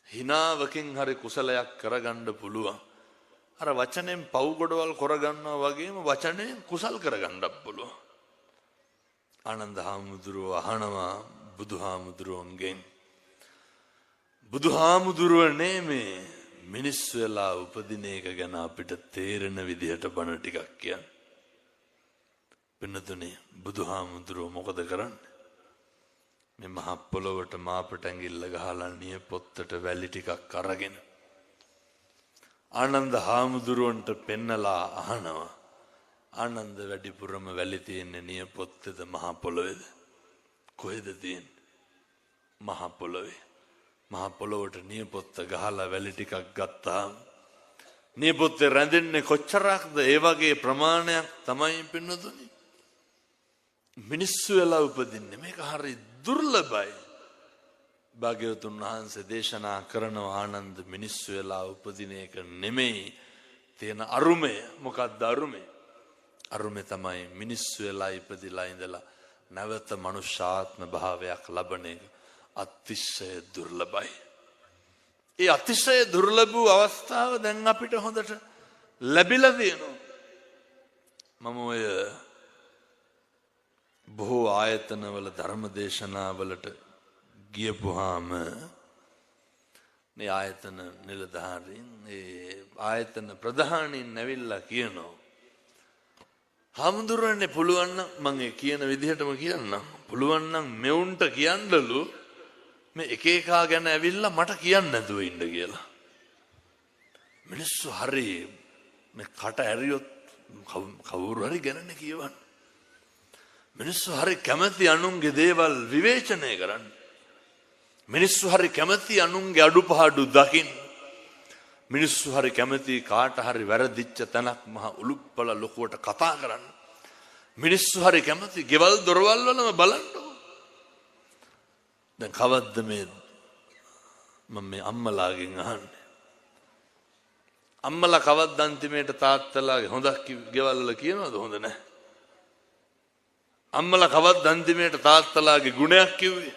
හිනාවකින් හරි කුසලයක් කරගන්න පුළුවන්. අර වචනෙන් පව් ගොඩවල් කරගන්නවා වගේම වචනෙන් කුසල් කරගන්නත් පුළුවන්. ආනන්ද හාමුදුරුවෝ අහනවා බුදුහාමුදුරුවන්ගෙන් බුදුහාමුදුරුවනේ මේ මිනිස් වෙලා උපදින එක ගැන අපිට තේරෙන විදිහට බණ ටිකක් කියන්න. පින්නතුනේ බුදුහාමුදුරුවෝ මොකද කරන්නේ? මේ මහ පොළොවට මාපට ඇඟිල්ල ගහලා නිය පොත්තට වැලි ටිකක් අරගෙන ආනන්ද හාමුදුරුවන්ට පෙන්නලා අහනවා ආනන්ද වැඩිපුරම වැලි තියෙන්නේ නිය පොත්තේද මහ පොළොවේද? කොහෙද තියෙන්නේ? මහ පොළොවේ. මහ පොළොවට නිය පොත්ත ගහලා වැලි ටිකක් ගත්තාම නිය පොත්තේ රැඳෙන්නේ කොච්චරක්ද? ඒ වගේ ප්‍රමාණයක් තමයි පින්නතුනි මිනිස්සු වෙලා උපදින්නේ. මේක හරි දුර්ලභයි. භාග්‍යවතුන් වහන්සේ දේශනා කරනවා ආනන්ද මිනිස්සු වෙලා උපදින එක නෙමෙයි තියෙන අරුමය. මොකක්ද අරුමය? අරුමය තමයි මිනිස්සු වෙලා ඉපදිලා ඉඳලා නැවත මනුෂ්‍යාත්ම භාවයක් ලබන එක අතිශය දුර්ලභයි. ඒ අතිශය දුර්ලභ වූ අවස්ථාව දැන් අපිට හොඳට ලැබිලා තියෙනවා. මම ඔය බොහෝ ආයතනවල ධර්ම දේශනාවලට ගියපුවාම මේ ආයතන නිලධාරීන් ඒ ආයතන ප්‍රධානීන් ඇවිල්ලා කියනවා හාමුදුරනේ පුළුවන් නම් මම ඒ කියන විදිහටම කියන්නම්. පුළුවන් නම් මෙවුන්ට කියන්නලු මේ එක එකා ගැන ඇවිල්ලා මට කියන්න නැතුව ඉන්න කියලා. මිනිස්සු හරි මේ කට ඇරියොත් කවුරු හරි ගැනනේ කියවන්නේ. මිනිස්සු හරි කැමති අනුන්ගේ දේවල් විවේචනය කරන්න. මිනිස්සු හරි කැමති අනුන්ගේ අඩුපාඩු දකින්න. මිනිස්සු හරි කැමති කාට හරි වැරදිච්ච තැනක් මහ උලුප්පල ලොකුවට කතා කරන්න. මිනිස්සු හරි කැමති ගෙවල් දොරවල් වලම බලන්න. දැන් කවද්ද මේ මම මේ අම්මලාගෙන් අහන්නේ. අම්මලා කවද්ද අන්තිමේට තාත්තලාගේ හොඳක් ගෙවල් වල කියනවද හොඳ නැහැ? අම්මලා කවද්ද අන්තිමේට තාත්තලාගේ ගුණයක් කිව්වේ?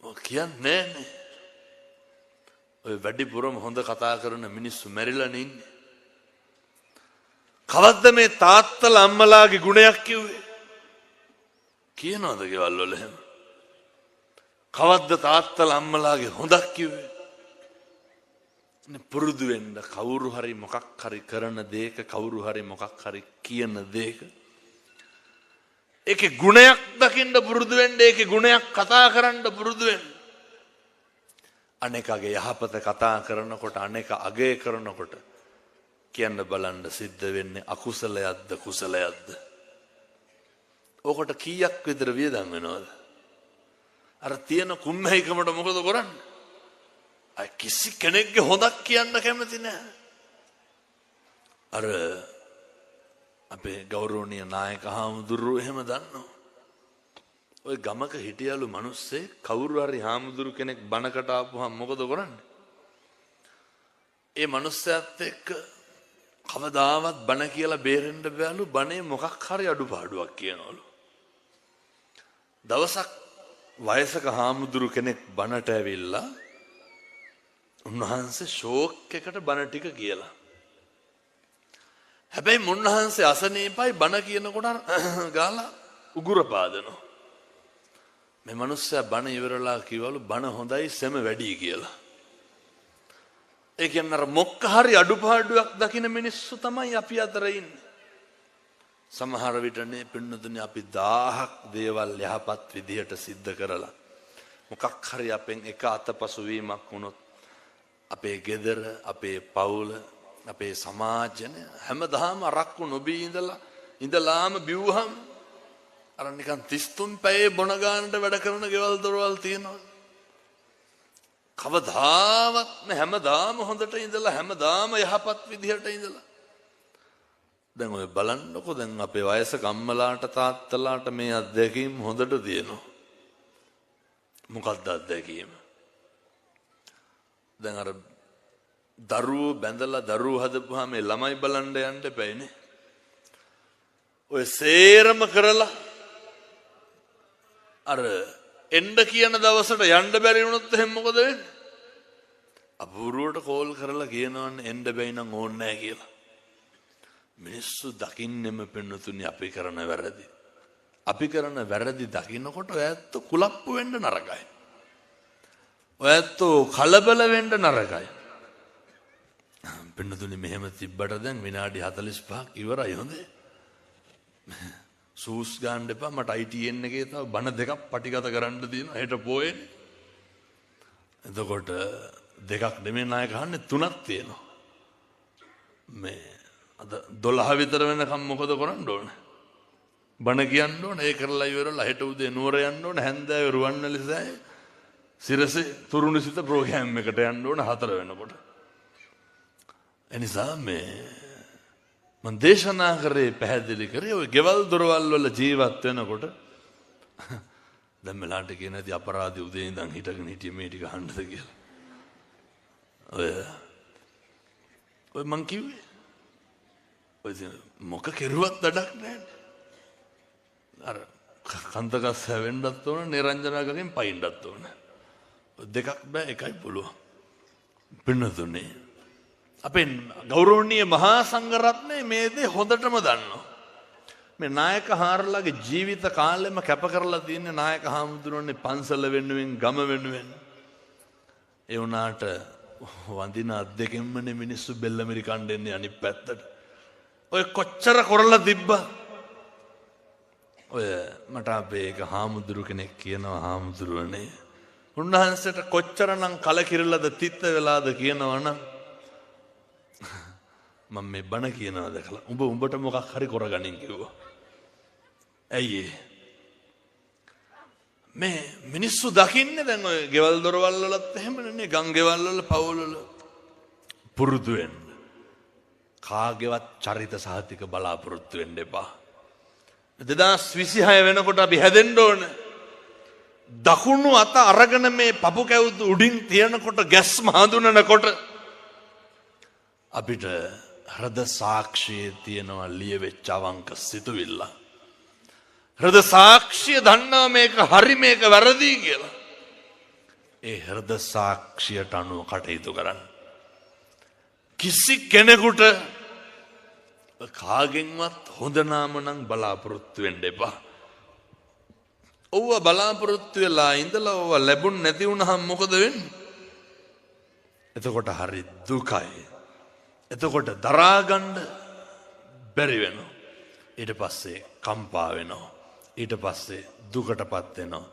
ඔය කියන්නේ නෑනේ. ඔය වැඩිපුරම හොඳ කතා කරන මිනිස්සු මැරිලා ඉන්නේ. කවද්ද මේ තාත්තලා අම්මලාගේ ගුණයක් කිව්වේ? කියනවද ගෙවල් වල එහෙම? කවද්ද තාත්තලා අම්මලාගේ හොඳක් කිව්වේ? පුරුදු වෙන්න කවුරු හරි මොකක් හරි කරන දෙයක කවුරු හරි මොකක් හරි කියන දෙයක ඒකේ ගුණයක් දකින්න පුරුදු වෙන්න, ඒකේ ගුණයක් කතා කරන්න පුරුදු වෙන්න. අනේකගේ යහපත කතා කරනකොට අනේක අගය කරනකොට කියන්න බලන්න සිද්ධ වෙන්නේ අකුසලයක්ද කුසලයක්ද? ඕකට කීයක් විතර වියදම් වෙනවද? අර තියෙන කුම්මැහිකමට මොකද කරන්නේ? අය කිසි කෙනෙක්ගේ හොඳක් කියන්න කැමති නැහැ. අර අපේ ගෞරවනීය නායක හාමුදුරුවෝ එහෙම දන්නවා. ඔය ගමක හිටියලු මිනිස්සේ කවුරු හරි හාමුදුරු කෙනෙක් බණකට ආපුවහම මොකද කරන්නේ? ඒ මිනිස්සයාත් එක්ක කවදාවත් බණ කියලා බේරෙන්න බෑලු. බණේ මොකක් හරි අඩුපාඩුවක් කියනවලු. දවසක් වයසක හාමුදුරු කෙනෙක් බණට ඇවිල්ලා උන්වහන්සේ ෂෝක් එකට බණ ටික කියලා. හැබැයි මුන්වහන්සේ අසනීපයි බණ කියනකොට ගාලා උගුර පාදනවා. මේ මිනිස්සයා බණ ඉවරලා කිව්වලු බණ හොඳයි සෙම වැඩි කියලා. ඒ කියන්නේ අර මොකක් හරි අඩුපාඩුවක් දකින මිනිස්සු තමයි අපි අතර ඉන්නේ. සමහර විටනේ පින්නතුනේ අපි 1000ක් දේවල් යහපත් විදිහට සිද්ධ කරලා මොකක් හරි අපෙන් එක අතපසු වීමක් වුණොත් අපේ ගෙදර, අපේ පවුල, අපේ සමාජය හැමදාම අරක්කු නොබී ඉඳලාම බිව්වහම අර නිකන් 33 පැයේ බොන ගන්නට වැඩ කරන ගෙවල් දොරවල් තියෙනවා. කවදාවත් හැමදාම හොඳට ඉඳලා හැමදාම යහපත් විදිහට ඉඳලා දැන් ඔය බලන්නකො දැන් අපේ වයසක අම්මලාට තාත්තලාට මේ අත්දැකීම් හොඳට තියෙනවා. මොකක්ද අත්දැකීම? දැන් අර දරුවෝ බැඳලා දරුවෝ හදපුවාම මේ ළමයි බලන්න යන්න එපෑනේ. ඔය සේරම කරලා අර එන්න කියන දවසට යන්න බැරි වුණොත් එහෙනම් මොකද වෙන්නේ? අපූර්වට කෝල් කරලා කියනවන්නේ එන්න බැයි නම් ඕනේ නැහැ කියලා. මිනිස්සු දකින්නෙම පෙන්නතුනි අපි කරන වැරදි. අපි කරන වැරදි දකින්නකොට ඔයත් කුලප්පු වෙන්න නරකයි. ඔයත් කලබල වෙන්න නරකයි. පෙන්නතුනි මෙහෙම තිබ්බට දැන් විනාඩි 45ක් ඉවරයි හොඳේ. සූස් ගන්න එපා මට ITN එකේ තව බණ දෙකක් පටිගත කරන්න තියෙනවා හෙට පොයේ. එතකොට දෙකක් නෙමෙයි නායක අහන්නේ 3ක් තියෙනවා. මේ අද 12 විතර වෙනකම් මොකද කරන්න ඕන? බණ කියන්න ඕන. ඒ කරලා ඉවරලා හෙට උදේ නුවර යන්න ඕන. හැන්දෑවේ රුවන්වැලිසෑය සිරසේ තුරුණුසිත ප්‍රෝග්‍රෑම් එකට යන්න ඕන 4 වෙනකොට. එනිසා මේ මම දේශනා කරේ පැහැදිලි කරේ ඔය ගෙවල් දොරවල් වල ජීවත් වෙනකොට දැන් මලාට කියන ඇති අපරාධي උදේ ඉඳන් හිටගෙන හිටියේ මේ ටික අහන්නද කියලා. ඔය මං කිව්වේ ඔය මොක කෙරුවත් වැඩක් නැහැ. අර කන්දකස් හැවෙන්නත් ඕන නිරංජනාගගෙන් පයින්නත් ඕන. දෙකක් බෑ එකයි පුළුවන්. පින්නතුනේ අපේ ගෞරවනීය මහා සංඝරත්නය මේ දේ හොඳටම දන්නවා. මේ නායක හාරලාගේ ජීවිත කාලෙම කැප කරලා තියෙන නායක හාමුදුරනේ පන්සල වෙනුවෙන් ගම වෙනුවෙන්. ඒ වුණාට වඳින අත් දෙකෙන්මනේ මිනිස්සු බෙල්ලමිරි කණ්ඩෙන්නේ අනිත් පැත්තට. ඔය කොච්චර කරලා තිබ්බා. ඔය මට අපේ එක හාමුදුරු කෙනෙක් කියනවා හාමුදුරුවනේ උන්වහන්සේට කොච්චරනම් කලකිරලාද තිත්ත වෙලාද කියනවනම් මම මේ බණ කියනවා දැකලා උඹට මොකක් හරි කරගනින් කිව්වා. ඇයි මේ මිනිස්සු දකින්නේ දැන් ඔය ගෙවල් දොරවල් වලත් එහෙමනේ ගම් ගෙවල් වල පවුල් වල පුරුදු වෙන්න. කාගේවත් චරිත සාහිතික බලාපොරොත්තු වෙන්න එපා. 2026 වෙනකොට අපි හැදෙන්න ඕන. දකුණු අත අරගෙන මේ පපු කැවුතු උඩින් තියනකොට ගැස්ම හඳුනනකොට අපිට හෘද සාක්ෂියේ තියෙනවා ලියවෙච්ච අවංක සිතුවිල්ල. හෘද සාක්ෂිය දන්නවා මේක හරි මේක වැරදි කියලා. ඒ හෘද සාක්ෂියට අනුව කටයුතු කරන්න. කිසි කෙනෙකුට කාගෙන්වත් හොඳ නාම නම් බලාපොරොත්තු වෙන්න එපා. ඔව්ව බලාපොරොත්තු වෙලා ඉඳලා ඔව්ව ලැබුණ නැති වුණාම මොකද වෙන්නේ? එතකොට හරි දුකයි. එතකොට දරාගන්න බැරි වෙනවා. ඊට පස්සේ කම්පා වෙනවා. ඊට පස්සේ දුකටපත් වෙනවා.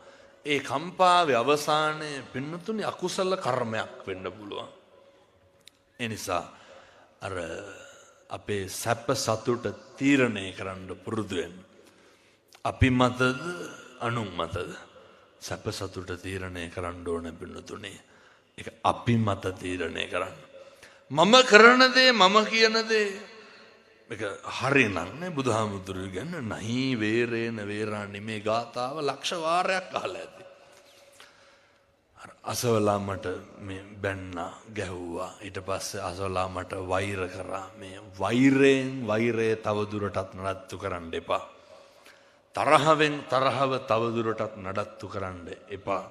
ඒ කම්පාවේ අවසානයේ පින්නතුනි අකුසල කර්මයක් වෙන්න පුළුවන්. ඒ නිසා අර අපේ සැප සතුට තීරණය කරන්න පුරුදු වෙන්න. අපි මතද අනුන් මතද සැප සතුට තීරණය කරන්න ඕන පින්නතුනි. ඒක අපි මත තීරණය කරන්න. මම කරන දේ මම කියන දේ මේක හරිනම් නේ බුදුහාමුදුරුවෝ කියන්නේ නහි වේරේන වේරාණි මේ ගාතාව ලක්ෂ වාරයක් අහලා ඇති. අසවලා මට මේ බැන්නා ගැහුවා. ඊට පස්සේ අසවලා මට වෛර කරා. මේ වෛරයෙන් වෛරය තවදුරටත් නඩත්තු කරන්න එපා. තරහවෙන් තරහව තවදුරටත් නඩත්තු කරන්න එපා.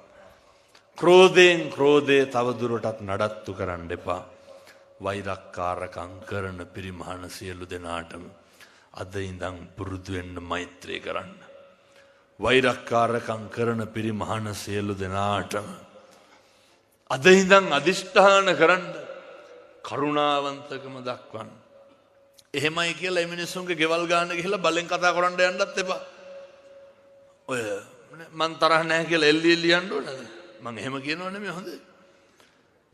ක්‍රෝධයෙන් ක්‍රෝධය තවදුරටත් නඩත්තු කරන්න එපා. වෛරක්කාරකම් කරන පිරිමහන සියලු දෙනාටම අද ඉඳන් පුරුදු වෙන්න මෛත්‍රී කරන්න. වෛරක්කාරකම් කරන පිරිමහන සියලු දෙනාටම අද ඉඳන් අදිෂ්ඨාන කරන්න කරුණාවන්තකම දක්වන්න. එහෙමයි කියලා මේ මිනිස්සුන්ගේ ගෙවල් ගන්න ගිහලා බලෙන් කතා කරන්න යන්නත් එපා. ඔය මං තරහ නැහැ කියලා එල්ලි එල්ලි යන්න ඕනද? මං එහෙම කියනව නෙමෙයි හොඳ.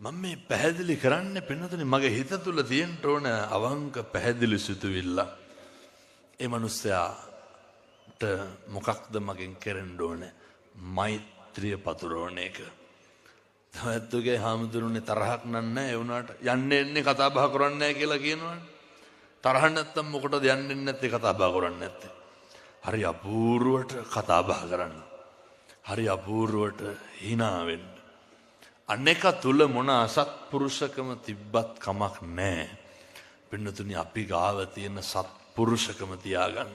මම මේ පැහැදිලි කරන්නේ පින්නතුනේ මගේ හිත තුල තියෙන්න ඕන අවංක පැහැදිලි සිතුවිල්ල. ඒ මනුස්සයාට මොකක්ද මගෙන් කරන්න ඕනේ? මෛත්‍රිය පතුරවන එක. තමතුගේ හාමුදුරනේ තරහක් නන්නේ ඒ වුණාට යන්නේ එන්නේ කතා බහ කරන්නේ නැහැ කියලා කියනවනේ. තරහ නැත්තම් මොකටද යන්නේ නැත්තේ කතා බහ කරන්නේ නැත්තේ? හරි අපූර්වට කතා බහ කරන්න. හරි අපූර්වට hina වෙන්න. අනේක තුල මොන අසත්පුරුෂකම තිබ්බත් කමක් නැහැ. පින්නතුනි අපි ගාව තියෙන සත්පුරුෂකම තියාගන්න.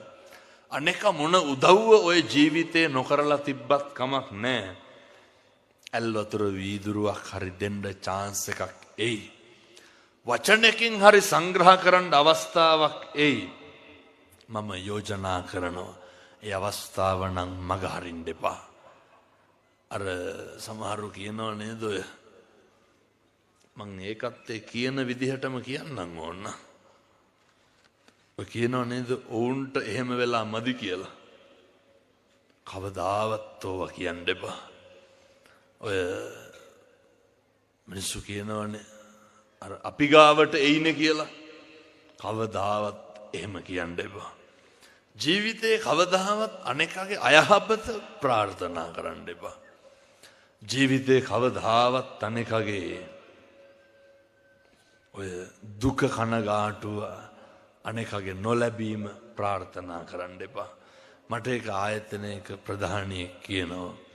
අනේක මොන උදව්ව ඔය ජීවිතේ නොකරලා තිබ්බත් කමක් නැහැ. ඇල්වතුර වීදුරුවක් හරි දෙන්න chance එකක් එයි. වචනකින් හරි සංග්‍රහ කරන්න අවස්ථාවක් එයි. මම යෝජනා කරනවා ඒ අවස්ථාව නම් මග හරින්න එපා. අර සමහරු කියනවා නේද ඔය මං ඒකත් ඒ කියන විදිහටම කියන්නම් ඕන. ඔය කියනවා නේද ඔවුන්ට එහෙම වෙලා මදි කියලා. කවදාවත් ඕවා කියන්න එපා. ඔය මිනිස්සු කියනවනේ අර අපි ගාවට එයිනේ කියලා. කවදාවත් එහෙම කියන්න එපා. ජීවිතේ කවදාවත් අනෙකගේ අයහපත ප්‍රාර්ථනා කරන්න එපා. ජීවිතේ කවදාවත් අනෙකගේ ඔය දුක කනගාටුව අනෙකගේ නොලැබීම ප්‍රාර්ථනා කරන්න එපා. මට ඒක ආයතනයක ප්‍රධානියෙක් කියනවා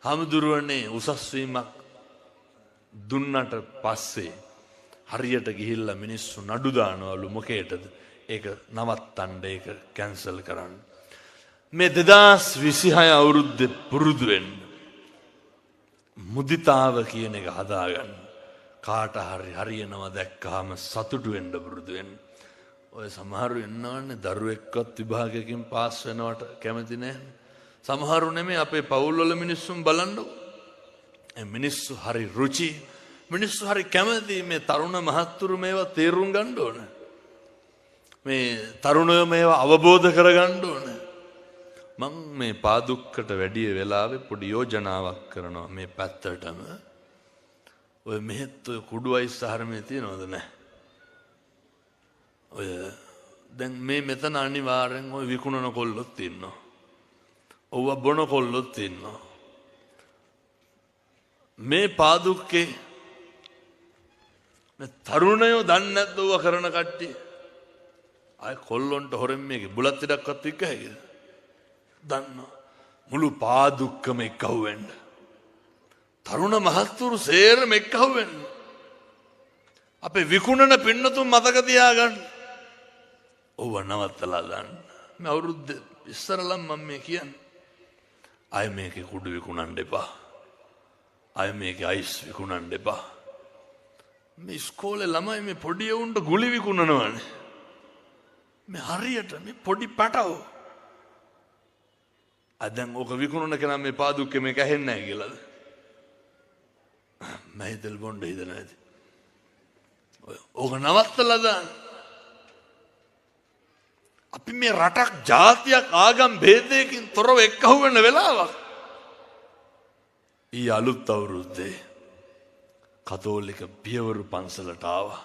හාමුදුරුවනේ උසස් වීමක් දුන්නට පස්සේ හරියට ගිහිල්ලා මිනිස්සු නඩු දානවලු මොකේටද? ඒක නවත්තන්න ඒක කැන්සල් කරන්න. මේ 2026 අවුරුද්දේ පුරුදු වෙන්න. මුදිතාව කියන එක හදාගන්න. කාට හරි හරියනවා දැක්කහම සතුටු වෙන්න පුරුදු වෙන්න. ඔය සමහරු ඉන්නවනේ දරුවෙක්වත් විභාගයකින් පාස් වෙනවට කැමති නැහැ. සමහරු නෙමෙයි අපේ පවුල්වල මිනිස්සුන් බලන්නකො. මේ මිනිස්සු හරි රුචි මිනිස්සු හරි කැමති මේ තරුණ මහත්තුරු මේවා තේරුම් ගන්න ඕන. මේ තරුණයෝ මේවා අවබෝධ කරගන්න ඕන. මං මේ පාදුක්කට වැඩි වෙලාවේ පොඩි යෝජනාවක් කරනවා මේ පැත්තටම. ඔය මෙහෙත් ඔය කුඩු අයිස් ආහාරමේ තියනවද නැහැ? ඔය දැන් මේ මෙතන අනිවාර්යෙන් ඔය විකුණන කොල්ලොත් ඉන්නවා. ඔව්ව බොන කොල්ලොත් ඉන්නවා. මේ පාදුක්කේ මේ තරුණයෝ දන්නේ නැද්ද ඔව කරන කට්ටිය? අය කොල්ලොන්ට හොරෙන් මේකේ බුලත් ඉඩක්වත් වික්ක හැකිද? දන්නවා. මුළු පාදුක්කම එක්කහුව වෙන්න. තරුණ මහත්තුරු සේරම එක්කහුව වෙන්න. අපේ විකුණන පින්නතුන් මතක තියාගන්න. ඔව්ව නවත්තලා දාන්න. මේ අවුරුද්ද ඉස්සරලම් මම මේ කියන්නේ. අය මේකේ කුඩු විකුණන්න එපා. අය මේකේ අයිස් විකුණන්න එපා. මේ ඉස්කෝලේ ළමයි මේ පොඩි උන්ට ගුලි විකුණනවානේ. මේ හරියට මේ පොඩි පැටව. අදන් ඕක විකුණන කෙනා මේ පාදුක්කේ මේක ඇහෙන්නේ නැහැ කියලාද? මයිදල් බොණ්ඩ හිතන ඇති. ඕක නවත්තලා දාන්න. අපි මේ රටක් ජාතියක් ආගම් ભેදයකින් තොරව එක්කහුව වෙන වෙලාවක්. ඊ අලුත් අවුරුද්දේ කතෝලික පියවරු පන්සලට ආවා.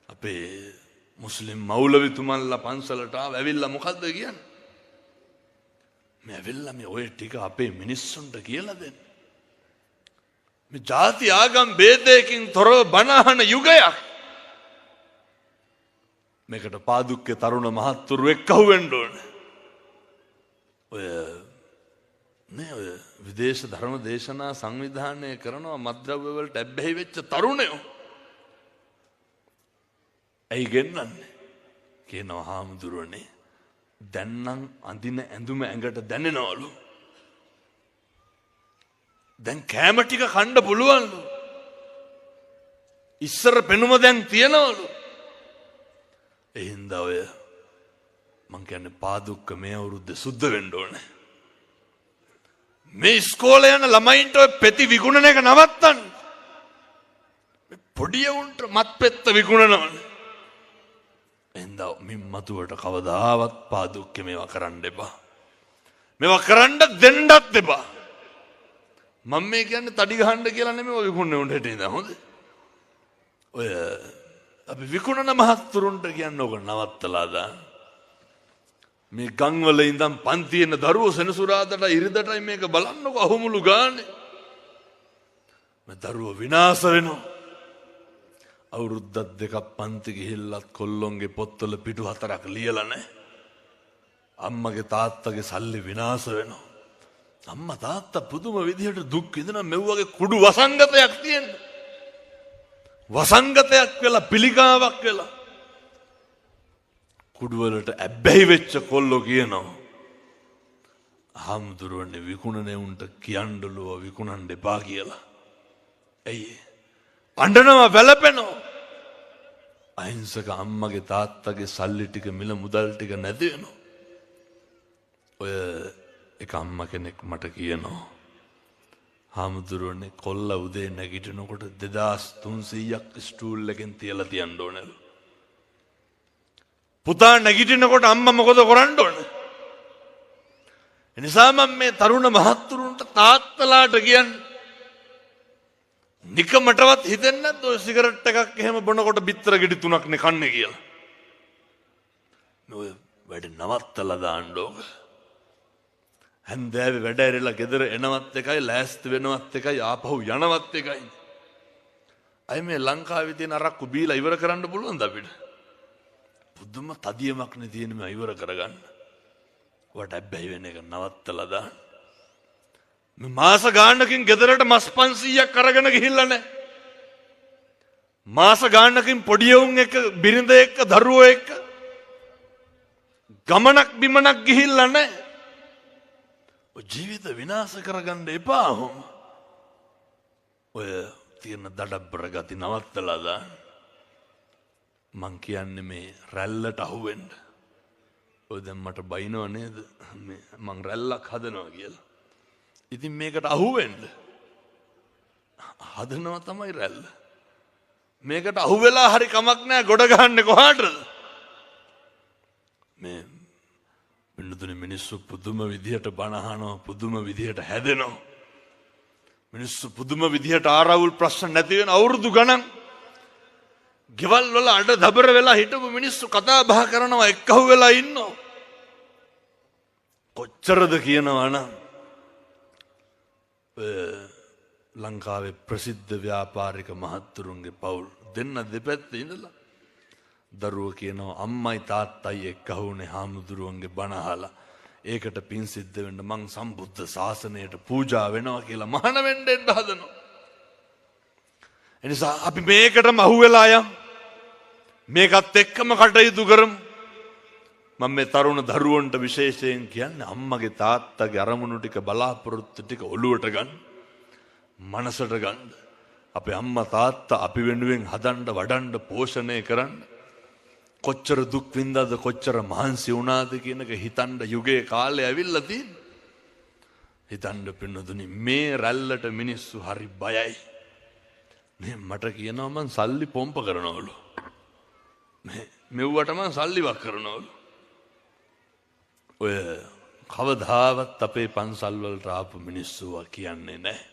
අපේ මුස්ලිම් මෞලවිතුමන්ලා පන්සලට ආව. ඇවිල්ලා මොකද්ද කියන්නේ? මේ ඇවිල්ලා මේ ඔය ටික අපේ මිනිස්සුන්ට කියලා දෙන්න. මේ ජාති ආගම් ભેදයකින් තොරව බණ අහන යුගයක්. මේකට පාදුක්කේ තරුණ මහත්තුරු එක්කහුව වෙන්න ඕනේ. ඔය විදේශ ධර්ම දේශනා සංවිධානය කරනවා මත්ද්‍රව්‍ය වලට ඇබ්බැහි වෙච්ච තරුණයෝ. ඇයි ගෙන්නන්නේ? කියනවා හාමුදුරුවනේ දැන් නම් අඳින ඇඳුම ඇඟට දැනෙනවලු. දැන් කෑම ටික කන්න පුළුවන්ලු. ඉස්සර පෙනුම දැන් තියනවලු. එහින්දා ඔය මං කියන්නේ පාදුක්ක මේ අවුරුද්ද සුද්ධ වෙන්න ඕනේ. මේ ඉස්කෝලේ යන ළමයින්ට ඔය පෙති විකුණන එක නවත්තන්න. මේ පොඩි උන්ට මත් පෙත්ත විකුණනවනේ. එහින්දා මින් මතුවට කවදාවත් පාදුක්කේ මේවා කරන්න එපා. මේවා කරන්න දෙන්නත් එපා. මම මේ කියන්නේ තඩි ගහන්න කියලා නෙමෙයි විකුණන්නේ උන්ට හිටින්ද හොඳ. ඔය අපි විකුණන මහත්තුරුන්ට කියන්නේ ඕක නවත්තලා දාන්න. මේ ගම්වල ඉඳන් පන්තියේන දරුවෝ සෙනසුරාදාට ඉරිදටයි මේක බලන්නකො අහුමුළු ගානේ. මේ දරුවෝ විනාශ වෙනවා. අවුරුද්දක් දෙකක් පන්ති ගිහිල්ලත් කොල්ලොන්ගේ පොත්වල පිටු 4ක් ලියලා නැහැ. අම්මගේ තාත්තගේ සල්ලි විනාශ වෙනවා. අම්මා තාත්තා පුදුම විදිහට දුක් විඳිනවා. මෙව්වගේ කුඩු වසංගතයක් තියෙන. වසංගතයක් වෙලා පිළිකාවක් වෙලා කුඩුවලට ඇබ්බැහි වෙච්ච කොල්ලෝ කියනවා හාමුදුරුවනේ විකුණනේ උන්ට කියන්නලුව විකුණන්න එපා කියලා. ඇයි? අඬනවා වැළපෙනවා. අහිංසක අම්මගේ තාත්තගේ සල්ලි ටික මිල මුදල් ටික නැති වෙනවා. ඔය එක අම්මා කෙනෙක් මට කියනවා හාමුදුරුවනේ කොල්ල උදේ නැගිටිනකොට 2300ක් ස්ටූල් එකෙන් තියලා තියන්න ඕනලු. පුතා නැගිටිනකොට අම්මා මොකද කරන්න ඕනේ? එනිසා මම මේ තරුණ මහත්තුරුන්ට තාත්තලාට කියන්නේ නිකමටවත් හිතෙන්නේ නැද්ද ඔය සිගරට් එකක් එහෙම බොනකොට බිත්තර ගෙඩි 3ක් නේ කන්නේ කියලා. ඔය වැඩ නවත්තලා දාන්න ඕක. හන්දෑවේ වැඩ ඇරලා ගෙදර එනවත් එකයි ලෑස්ති වෙනවත් එකයි ආපහු යනවත් එකයි. අය මේ ලංකාවේ තියෙන අරක්කු බීලා ඉවර කරන්න පුළුවන්ද අපිට? පුදුම තදියමක් නේ තියෙන මේ ඉවර කරගන්න. වට ඇබ්බැහි වෙන එක නවත්තලා දාන්න. මේ මාස ගානකින් ගෙදරට මස් 500ක් අරගෙන ගිහිල්ලා නැහැ. මාස ගානකින් පොඩි උන් එක්ක බිරිඳ එක්ක දරුවෝ එක්ක ගමනක් බිමනක් ගිහිල්ලා නැහැ. ජීවිත විනාශ කරගන්න එපා. ඔය තියෙන දඩබ්බර ගති නවත්තලා දාන්න. මං කියන්නේ මේ රැල්ලට අහුවෙන්න. ඔය දැන් මට බයිනව නේද? මේ මං රැල්ලක් හදනවා කියලා. ඉතින් මේකට අහුවෙන්න හදනවා තමයි රැල්ල. මේකට අහුවෙලා හරි කමක් නැහැ. ගොඩ ගහන්නේ කොහාටද? මේ මිනිතුනි මිනිස්සු පුදුම විදිහට බණ අහනවා, පුදුම විදිහට හැදෙනවා. මිනිස්සු පුදුම විදිහට ආරවුල් ප්‍රශ්න නැති වෙන අවුරුදු ගණන් ගෙවල් වල අඬ දබර වෙලා හිටපු මිනිස්සු කතා බහ කරනවා, එක්කහුව වෙලා ඉන්නවා. කොච්චරද කියනවා නම් ලංකාවේ ප්‍රසිද්ධ ව්‍යාපාරික මහත්තුරුන්ගේ පවුල් දෙන්න දෙපැත්තේ ඉඳලා දරුවෝ කියනවා අම්මයි තාත්තයි එක්කහුනේ හාමුදුරුවන්ගේ බණ අහලා ඒකට පින් සිද්ධ වෙන්න මං සම්බුද්ධ ශාසනයට පූජා වෙනවා කියලා මහාන වෙන්න හදනවා. එනිසා අපි මේකටම අහුවෙලා යම් මේකත් එක්කම කටයුතු කරමු. මම මේ තරුණ දරුවන්ට විශේෂයෙන් කියන්නේ අම්මගේ තාත්තගේ අරමුණු ටික බලාපොරොත්තු ටික ඔළුවට ගන්න, මනසට ගන්න. අපේ අම්මා තාත්තා අපි වෙනුවෙන් හදන්න වඩන්න පෝෂණය කරන්න කොච්චර දුක් විඳාද කොච්චර මහන්සි වුණාද කියන එක හිතන්න යුගයේ කාලේ ඇවිල්ලා තියෙන. හිතන්න පින්නදුනි මේ රැල්ලට මිනිස්සු හරි බයයි. මේ මට කියනවා මං සල්ලි පොම්ප කරනවලු. මෙව්වට මං සල්ලි වක් කරනවලු. ඔය කවදාවත් අපේ පන්සල් වලට ආපු මිනිස්සු කියන්නේ නැහැ.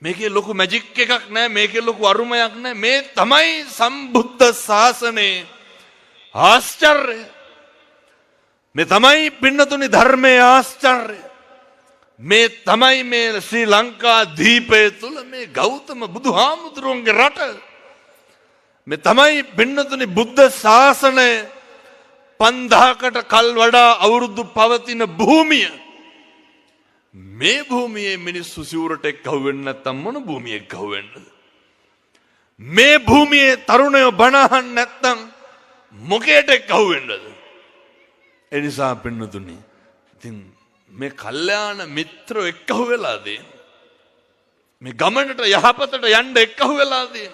මේකේ ලොකු මැජික් එකක් නැහැ, මේකේ ලොකු අරුමයක් නැහැ. මේ තමයි සම්බුද්ධ ශාසනයේ ආශ්චර්යය. මේ තමයි පින්නතුනි ධර්මයේ ආශ්චර්යය. මේ තමයි මේ ශ්‍රී ලංකා දීපය තුල මේ ගෞතම බුදුහාමුදුරුවන්ගේ රට මේ තමයි පින්නතුනි බුද්ධ ශාසනය 5000කට කල් වඩා අවුරුදු පවතින භූමිය. මේ භූමියේ මිනිස්සු සිවුරට එක්කහුව වෙන්නේ නැත්තම් මොන භූමියේ එක්කහුව වෙන්නද? මේ භූමියේ තරුණයෝ බණ අහන්නේ නැත්තම් මොකේට එක්කහුව වෙන්නද? ඒ නිසා පින්නතුනි ඉතින් මේ කල්යාණ මිත්‍රෝ එක්කහුව වෙලාදී මේ ගමනට යහපතට යන්න එක්කහුව වෙලාදී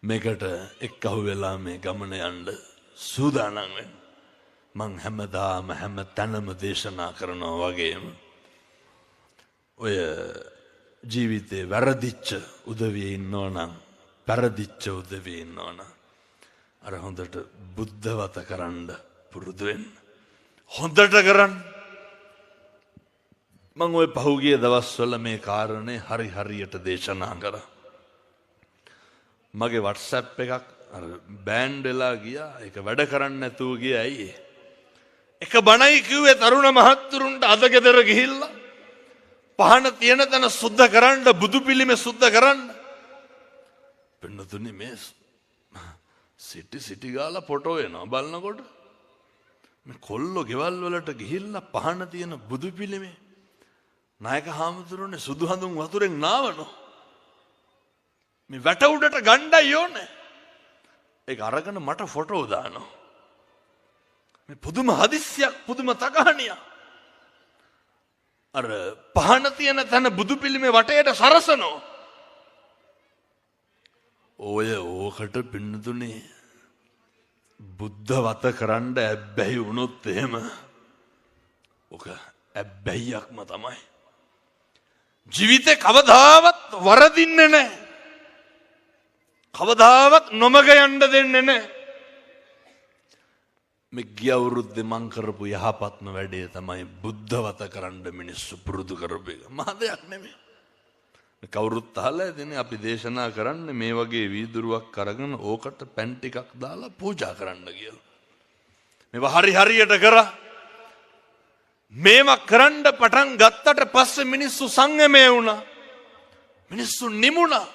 මේකට එක්කහුව වෙලා මේ ගමන යන්න සූදානම් වෙන්න. මං හැමදාම හැම තැනම දේශනා කරනවා වගේම ඔය ජීවිතේ වැරදිච්ච උදවියේ ඉන්නවනම් පෙරදිච්ච උදවියේ ඉන්නවනම් අර හොඳට බුද්ධවත කරන්න පුරුදු වෙන්න. හොඳට කරන්න. මං ඔය පහුගිය දවස්වල මේ කාරණේ හරියට දේශනා කරා. මගේ WhatsApp එකක් අර බෑන්ඩ් වෙලා ගියා. ඒක වැඩ කරන්නේ නැතුව ගියා. ඇයි ඒ? එක බණයි කිව්වේ තරුණ මහත්තුරුන්ට අද ගෙදර ගිහිල්ලා පහන තියෙන තැන සුද්ධ කරන්න, බුදු පිළිමේ සුද්ධ කරන්න. පින්නතුනි මේ සිටි ගාලා ෆොටෝ එනවා බලනකොට මේ කොල්ලෝ ගෙවල් වලට ගිහිල්ලා පහන තියෙන බුදු පිළිමේ නායක හාමුදුරුවනේ සුදු හඳුන් වතුරෙන් නාවනෝ. මේ වැට උඩට ගණ්ඩයි ඕනේ. ඒක අරගෙන මට ෆොටෝ දානවා. මේ පුදුම හදිස්සියක්, පුදුම තකහණියක්. අර පහන තියෙන තැන බුදු පිළිමේ වටේට සරසනෝ. ඔය ඕකට පින්නතුනේ බුද්ධ වත කරන්න ඇබ්බැහි වුණොත් එහෙම ඔක ඇබ්බැහියක්ම තමයි. ජීවිතේ කවදාවත් වරදින්නේ නැහැ. කවදාවත් නොමග යන්න දෙන්නේ නැහැ. මේ ගිය අවුරුද්දේ මං කරපු යහපත්ම වැඩේ තමයි බුද්ධවත කරන්න මිනිස්සු පුරුදු කරපු එක. මහ දෙයක් නෙමෙයි. කවුරුත් අහලා ඉතින් අපි දේශනා කරන්නේ මේ වගේ වීදුරුවක් අරගෙන ඕකට පැන් ටිකක් දාලා පූජා කරන්න කියලා. මේවා හරියට කරා. මේවා කරන්න පටන් ගත්තට පස්සේ මිනිස්සු සංයමය වුණා. මිනිස්සු නිමුණා.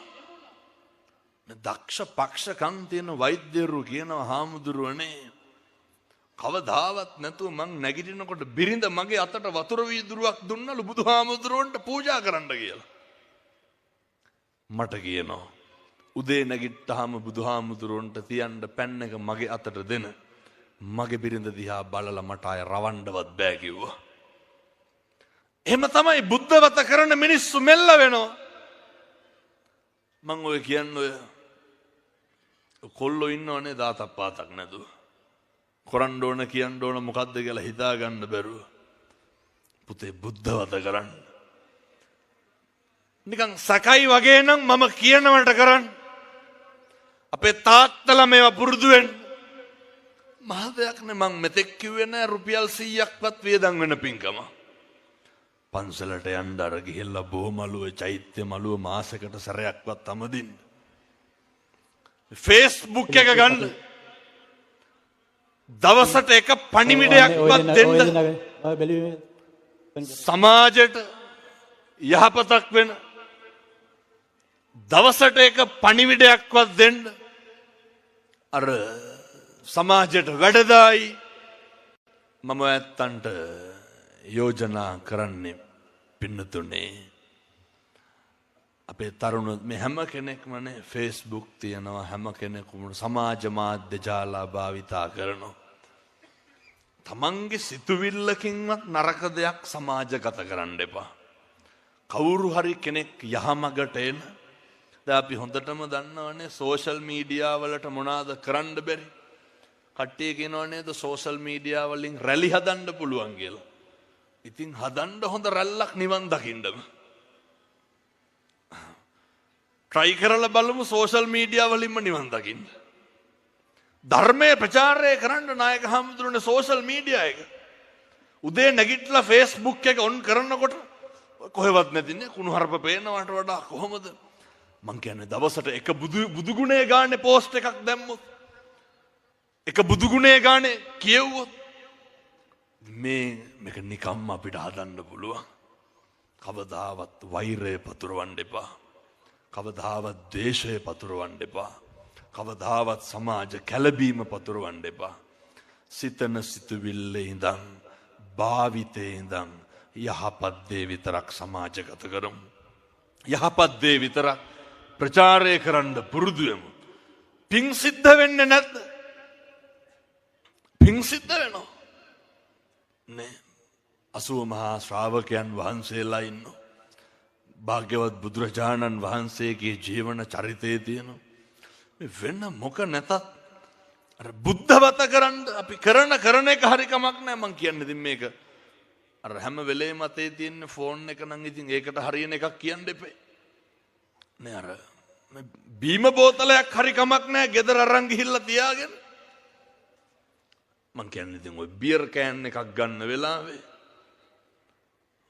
මේ දක්ෂ පක්ෂකම් තියෙන වෛද්‍යවරු කියනවා හාමුදුරුවනේ කවදාවත් නැතුව මං නැගිටිනකොට බිරිඳ මගේ අතට වතුර වීදුරුවක් දුන්නලු බුදුහාමුදුරුවන්ට පූජා කරන්න කියලා. මට කියනවා උදේ නැගිට්ටාම බුදුහාමුදුරුවන්ට තියන්න පැන් එක මගේ අතට දෙන. මගේ බිරිඳ දිහා බලලා මට ආය රවණ්ඩවත් බෑ කිව්වා. එහෙම තමයි බුද්ධවත කරන මිනිස්සු මෙල්ල වෙනවා. මං ඔය කියන්නේ ඔය කොල්ලෝ ඉන්නවනේ දාතක් පාතක් නැතුව. කරන්න ඕන කියන්න ඕන මොකද්ද කියලා හිතා ගන්න බැරුව. පුතේ බුද්ධවත කරන්න. නිකන් සකයි වගේ නම් මම කියනවට කරන්න. අපේ තාත්තලා මේවා පුරුදු වෙන්න. මහ දෙයක් නේ මං මෙතෙක් කිව්වේ නෑ රුපියල් 100ක්වත් වියදම් වෙන පින්කම. පන්සලට යන්න අර ගිහිල්ලා බොහොමලුවේ චෛත්‍ය මලුව මාසෙකට සැරයක්වත් අමදින්න. Facebook එක ගන්න. දවසට එක පණිවිඩයක්වත් දෙන්න. සමාජයට යහපතක් වෙන දවසට එක පණිවිඩයක්වත් දෙන්න. අර සමාජයට වැඩදායි. මම ඇත්තන්ට යෝජනා කරන්නේ පින්නතුනේ අපේ තරුණ මේ හැම කෙනෙක්මනේ Facebook තියනවා. හැම කෙනෙකුම සමාජ මාධ්‍ය ජාලා භාවිතා කරනවා. තමන්ගේ සිතුවිල්ලකින්වත් නරක දෙයක් සමාජගත කරන්න එපා. කවුරු හරි කෙනෙක් යහමගට එන දැන් අපි හොඳටම දන්නවනේ සෝෂල් මීඩියා වලට මොනවාද කරන්න බැරි. කට්ටිය කියනවා නේද සෝෂල් මීඩියා වලින් රැලි හදන්න පුළුවන් කියලා. ඉතින් හදන්න හොඳ රැල්ලක් නිවන් දකින්නම. try කරලා බලමු සෝෂල් මීඩියා වලින්ම නිවන් දකින්න. ධර්මයේ ප්‍රචාරය කරන්න නායක හමුදුරනේ සෝෂල් මීඩියා එක. උදේ නැගිටලා Facebook එක ඔන් කරනකොට කොහෙවත් නැතිනේ කුණුහරුප පේනවට වඩා කොහොමද මං කියන්නේ දවසට එක බුදු ගුණේ ගානේ පෝස්ට් එකක් දැම්මොත් එක බුදු ගුණේ ගානේ කියවුවොත් මේක නිකම්ම අපිට හදන්න පුළුවන්. කවදාවත් වෛරය පතුරවන්න එපා. කවදාවත් ද්වේෂය පතුරවන්න එපා. කවදාවත් සමාජ කැළඹීම පතුරවන්න එපා. සිතන සිතුවිල්ලේ ඉඳන් භාවිතේ ඉඳන් යහපත් දේ විතරක් සමාජගත කරමු. යහපත් දේ විතරක් ප්‍රචාරය කරන්න පුරුදු වෙමු. පිං සිද්ධ වෙන්නේ නැද්ද? පිං සිද්ධ වෙනවා. නේ 80 මහා ශ්‍රාවකයන් වහන්සේලා ඉන්නවා. භාග්‍යවත් බුදුරජාණන් වහන්සේගේ ජීවන චරිතයේ තියෙනවා. මේ වෙන මොක නැතත් අර බුද්ධවත කරන්න අපි කරන එක හරි කමක් නැහැ. මං කියන්නේ ඉතින් මේක අර හැම වෙලේම අතේ තියෙන ෆෝන් එක නම් ඉතින් ඒකට හරියන එකක් කියන්න එපේ. නේ අර බීම බෝතලයක් හරි කමක් නැහැ ගෙදර අරන් ගිහිල්ලා තියාගෙන. මං කියන්නේ ඉතින් ඔය බියර් කෑන් එකක් ගන්න වෙලාවේ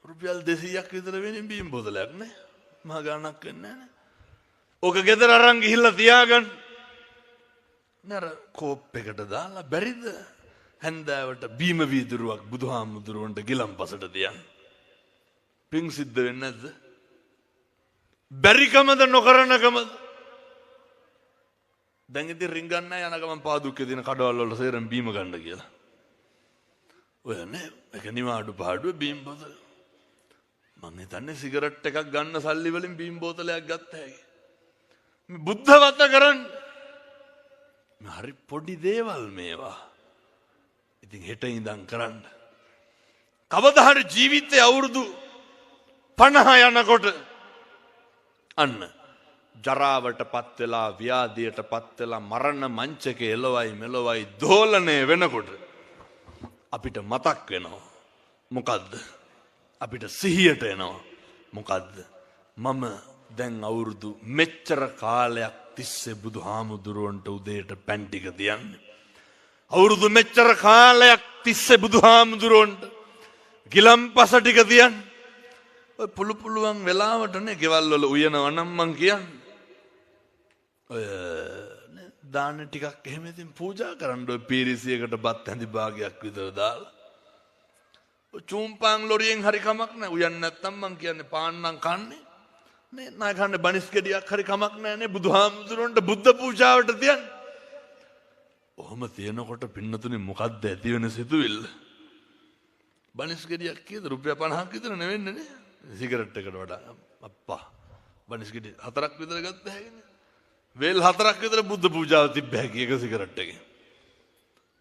රුපියල් 200ක් විතර වෙනින් බීම බෝතලයක් නේ. මහා ගාණක් වෙන්නේ නැහැ නේ. ඕක ගෙදර අරන් ගිහිල්ලා තියාගන්න. නර කෝප් එකට දාලා බැරිද හැන්දෑවට බීම වීදුරුවක් බුදුහාමුදුරුවන්ට ගිලම්පසට තියන්න. පිං සිද්ධ වෙන්නේ නැද්ද? බැරිකමද නොකරනකමද? දැන් ඉතින් රින්ගන්න යන ගමන් පාදුක්කේ දින කඩවල වල සේරම බීම ගන්න කියලා. ඔය නේ ඒක නිවාඩු පාඩුව බීම බෝතල. මං හිතන්නේ සිගරට් එකක් ගන්න සල්ලි වලින් බීම බෝතලයක් ගත්ත හැකි. මේ බුද්ධවත කරන්නේ හරි පොඩි දේවල් මේවා. ඉතින් හෙට ඉඳන් කරන්න. කවදා හරි ජීවිතේ අවුරුදු 50 යනකොට අන්න ජරාවටපත් වෙලා ව්‍යාධියටපත් වෙලා මරණ මංචකේ එළවයි මෙලවයි දෝලණය වෙනකොට අපිට මතක් වෙනවා මොකද්ද? අපිට සිහියට එනවා මොකද්ද? මම දැන් අවුරුදු මෙච්චර කාලයක් තිස්සේ බුදුහාමුදුරුවන්ට උදේට පැන් ටික තියන්නේ. අවුරුදු මෙච්චර කාලයක් තිස්සේ බුදුහාමුදුරුවන්ට ගිලම්පස ටික තියන්නේ. ඔය පුළුවන් වෙලාවටනේ ගෙවල් වල උයනවා නම් මං කියන්නේ. ඔය දාන ටිකක් එහෙම ඉතින් පූජා කරන්න ඔය පීරිසියකට බත් හැඳි භාගයක් විතර දාලා. ඔය චූම්පාන් ලොරියෙන් හරි කමක් නැහැ. උයන්නේ නැත්තම් මං කියන්නේ පාන්නම් කන්නේ. නේ නායකහන්න බනිස් ගෙඩියක් හරි කමක් නැහැ නේ බුදුහාමුදුරන්ට බුද්ධ පූජාවට තියන්න. ඔහොම තියනකොට පින්නතුනේ මොකද්ද ඇති වෙන සිතුවිල්ල? බනිස් ගෙඩියක් කීයද? රුපියල් 50ක් විතර නෙවෙන්නේ නේ. සිගරට් එකට වඩා අප්පා බනිස් ගෙඩි 4ක් විතර ගත්ත හැකිනේ. වේල් 4ක් විතර බුද්ධ පූජාව තිබ්බ හැකි එක සිගරට් එකේ.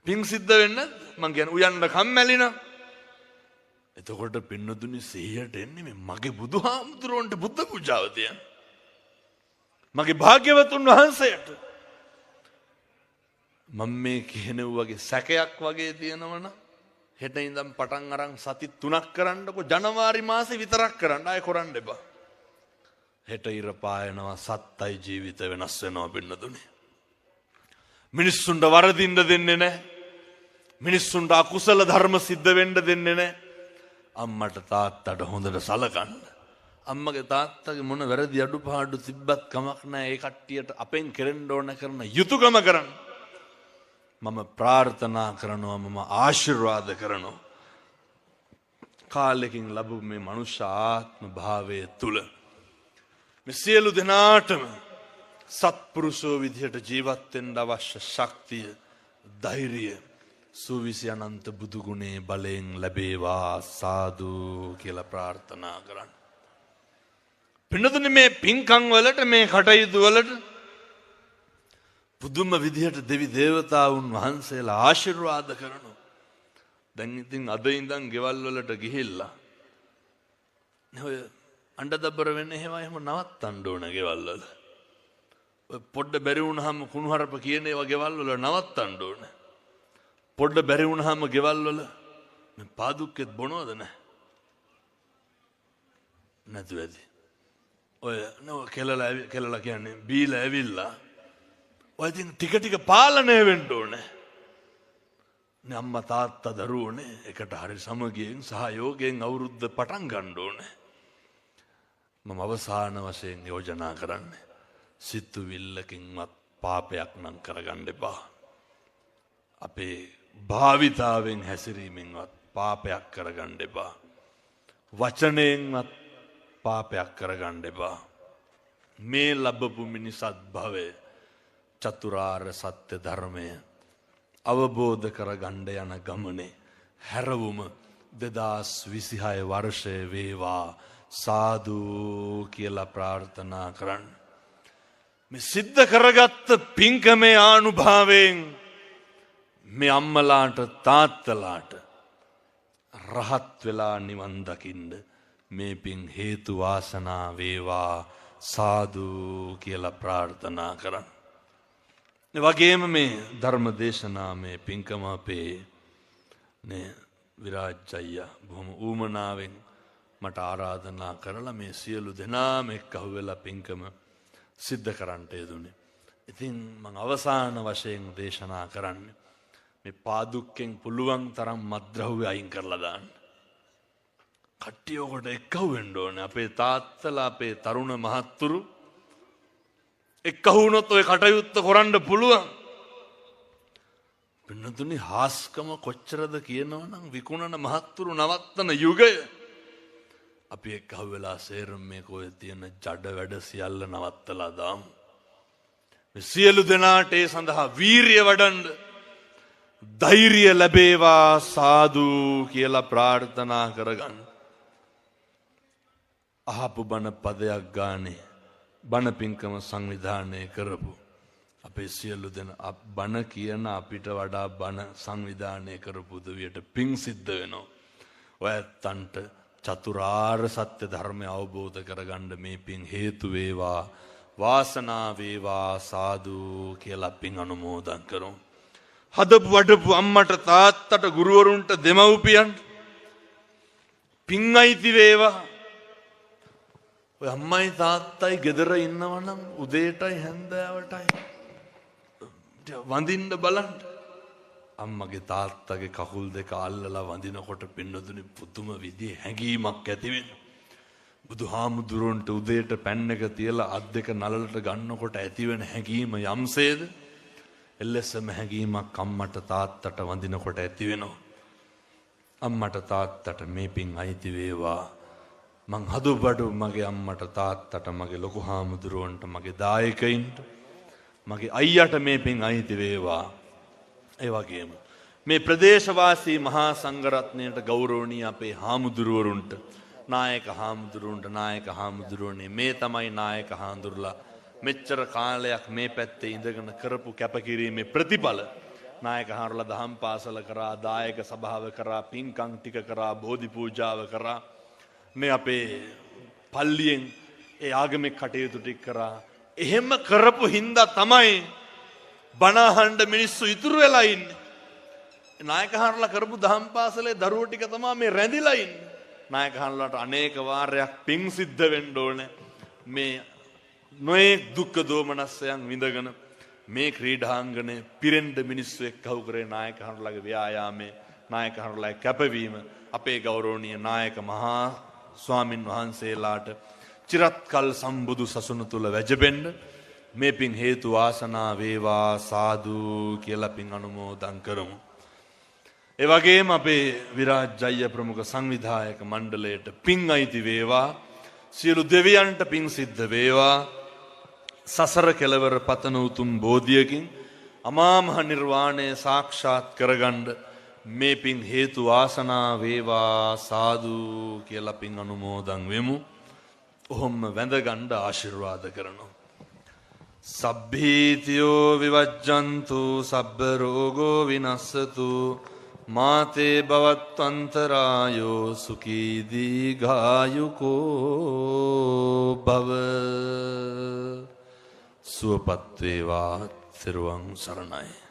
පිං සිද්ධ වෙන්නේ මං කියන්නේ උයන්න කම්මැලි නම්. එතකොට පින්නතුනි සිහියට එන්නේ මේ මගේ බුදුහාමුදුරුවන්ට බුද්ධ පූජාව තියන්න. මගේ භාග්‍යවතුන් වහන්සේට. මම මේ කියනව වගේ සැකයක් වගේ තියෙනවනම් හෙට ඉඳන් පටන් අරන් සති 3ක් කරන්නකො ජනවාරි මාසේ විතරක් කරන්න. ආයෙ කරන්න එපා. හෙට ඉර පායනවා සත්තයි ජීවිත වෙනස් වෙනවා පින්නතුනි. මිනිස්සුන්ට වරදින්න දෙන්නේ නැහැ. මිනිස්සුන්ට අකුසල ධර්ම සිද්ධ වෙන්න දෙන්නේ නැහැ. අම්මට තාත්තට හොඳට සලකන්න. අම්මගේ තාත්තගේ මොන වැරදි අඩුපාඩු තිබ්බත් කමක් නැහැ. ඒ කට්ටියට අපෙන් කෙරෙන්න ඕන කරන යුතුයකම කරන්න. මම ප්‍රාර්ථනා කරනවා මම ආශිර්වාද කරනවා. කාලෙකින් ලැබු මේ මනුෂ්‍ය ආත්ම භාවය තුල මේ සියලු දෙනාටම සත්පුරුෂෝ විදිහට ජීවත් වෙන්න අවශ්‍ය ශක්තිය, ධෛර්යය සුවිසි අනන්ත බුදු ගුණේ බලයෙන් ලැබේවා සාදු කියලා ප්‍රාර්ථනා කරන්න. පින්නතුනි මේ පින්කම් වලට මේ කටයුතු වලට පුදුම විදිහට දෙවි දේවතාවුන් වහන්සේලා ආශිර්වාද කරනවා. දැන් ඉතින් අද ඉඳන් ගෙවල් වලට ගිහිල්ලා ඔය අඬදබර වෙන්නේ එහෙම නවත්තන්න ඕන ගෙවල් වල. ඔය පොඩ්ඩ බැරි වුණාම කුණුහරුප කියන ඒවා ගෙවල් වල නවත්තන්න ඕන. පොඩ්ඩ බැරි වුණාම ගෙවල් වල මේ පාදුක්කෙත් බොනවද නැහැ? නැතු ඇති. ඔය නෝ කෙලලා කියන්නේ බීලා ඇවිල්ලා ඔය ඉතින් ටික ටික පාලනය වෙන්න ඕනේ. නේ අම්මා තාත්තා දරුවෝනේ එකට හරි සමගියෙන් සහයෝගයෙන් අවුරුද්ද පටන් ගන්න ඕනේ. මම අවසාන වශයෙන් යෝජනා කරන්නේ සිතුවිල්ලකින්වත් පාපයක් නම් කරගන්න එපා. අපේ භාවිතාවෙන් හැසිරීමෙන්වත් පාපයක් කරගන්න එපා. වචනයෙන්වත් පාපයක් කරගන්න එපා. මේ ලැබපු මිනිසත් භවය චතුරාර්ය සත්‍ය ධර්මය අවබෝධ කරගන්න යන ගමනේ හැරවුම 2026 වර්ෂය වේවා සාදු කියලා ප්‍රාර්ථනා කරන්න. මේ සිද්ධ කරගත්ත පින්කමේ ආනුභාවයෙන් මේ අම්මලාට තාත්තලාට රහත් වෙලා නිවන් දකින්න මේ පින් හේතු වාසනා වේවා සාදු කියලා ප්‍රාර්ථනා කරන්න. ඒ වගේම මේ ධර්ම දේශනා මේ පින්කම අපේ නේ විරාජ් අයියා බොහොම ඌමනාවෙන් මට ආරාධනා කරලා මේ සියලු දෙනාම එක්කහුව වෙලා පින්කම සිද්ධ කරන්නට යෙදුනේ. ඉතින් මම අවසාන වශයෙන් දේශනා කරන්නේ මේ පාදුක්කෙන් පුළුවන් තරම් මත්ද්‍රව්‍ය අයින් කරලා දාන්න. කට්ටිය ඔකට එක්කහුව වෙන්න ඕනේ. අපේ තාත්තලා අපේ තරුණ මහත්තුරු එක්කහුව වුණොත් ඔය කටයුත්ත කරන්න පුළුවන්. පින්නතුනි හාස්කම කොච්චරද කියනවනම් විකුණන මහත්තුරු නවත්තන යුගය. අපි එක්කහුව වෙලා සේරම මේක ඔය තියෙන ජඩ වැඩ සියල්ල නවත්තලා දාමු. මේ සියලු දෙනාට ඒ සඳහා වීරිය වඩන්න ධෛර්යය ලැබේවා සාදු කියලා ප්‍රාර්ථනා කරගන්න. අහපු බණ පදයක් ගානේ බණ පින්කම සංවිධානය කරපු අපේ සියලු දෙනා බණ කියන අපිට වඩා බණ සංවිධානය කරපු උදවියට පිං සිද්ධ වෙනවා. ඔයත්තන්ට චතුරාර්ය සත්‍ය ධර්මය අවබෝධ කරගන්න මේ පිං හේතු වේවා වාසනා වේවා සාදු කියලා පිං අනුමෝදන් කරමු. හදපු වඩපු අම්මට තාත්තට ගුරුවරුන්ට දෙමව්පියන්ට පිං අයිති වේවා. ඔය අම්මයි තාත්තයි ගෙදර ඉන්නවනම් උදේටයි හැන්දෑවටයි වඳින්න බලන්න. අම්මගේ තාත්තගේ කකුල් දෙක අල්ලලා වඳිනකොට පින්නතුනි පුදුම විදිහේ හැඟීමක් ඇති වෙනවා. බුදුහාමුදුරන්ට උදේට පැන් එක තියලා අත් දෙක නලලට ගන්නකොට ඇති වෙන හැඟීම යම්සේද එලෙසම හැඟීමක් අම්මට තාත්තට වඳිනකොට ඇති වෙනවා. අම්මට තාත්තට මේ පින් අයිති වේවා. මං හදුබඩු මගේ අම්මට තාත්තට මගේ ලොකු හාමුදුරුවන්ට මගේ දායකයින්ට මගේ අයියට මේ පින් අයිති වේවා. ඒ වගේම මේ ප්‍රදේශවාසී මහා සංඝරත්නයට ගෞරවණීය අපේ හාමුදුරුවරුන්ට නායක හාමුදුරුවනේ මේ තමයි නායක හාමුදුරුලා මෙච්චර කාලයක් මේ පැත්තේ ඉඳගෙන කරපු කැපකිරීමේ ප්‍රතිඵල. නායක හාමුදුරුලා දහම් පාසල කරා, දායක සභාව කරා, පින්කම් ටික කරා, බෝධි පූජාව කරා, මේ අපේ පල්ලියෙන් ඒ ආගමික කටයුතු ටික කරා. එහෙම කරපු හින්දා තමයි බණ අහන්න මිනිස්සු ඉතුරු වෙලා ඉන්නේ. නායක හාමුදුරුලා කරපු දහම් පාසලේ දරුවෝ ටික තමයි මේ රැඳිලා ඉන්නේ. නායක හාමුදුරුලාට අනේක වාරයක් පිං සිද්ධ වෙන්න ඕනේ. මේ නොයේ දුක්ඛ දෝමනස්යන් විඳගෙන මේ ක්‍රීඩාංගනේ පිරෙන්න මිනිස්සු එක්කව කරේ නායක හාමුදුරුලාගේ ව්‍යායාමයේ නායක හාමුදුරුලාගේ කැපවීම අපේ ගෞරවනීය නායක මහා ස්වාමින් වහන්සේලාට චිරත්කල් සම්බුදු සසුන තුල වැජබෙන්න මේ පින් හේතු වාසනා වේවා සාදු කියලා පින් අනුමෝදන් කරමු. ඒ වගේම අපේ විරාජ් අයියා ප්‍රමුඛ සංවිධායක මණ්ඩලයට පින් අයිති වේවා. සියලු දෙවියන්ට පින් සිද්ධ වේවා. සසර කෙලවර පතන උතුම් බෝධියකින් අමා මහ නිර්වාණය සාක්ෂාත් කරගන්න මේ පින් හේතු වාසනා වේවා සාදු කියලා පින් අනුමෝදන් වෙමු. ඔහොම වැඳගන්න ආශිර්වාද කරනවා. සබ්බීතියෝ විවජ්ජන්තු සබ්බ රෝගෝ විනස්සතු මාතේ භවත්වන්තරායෝ සුඛී දීඝායුකෝ භව. සුවපත් වේවා. තෙරුවන් සරණයි.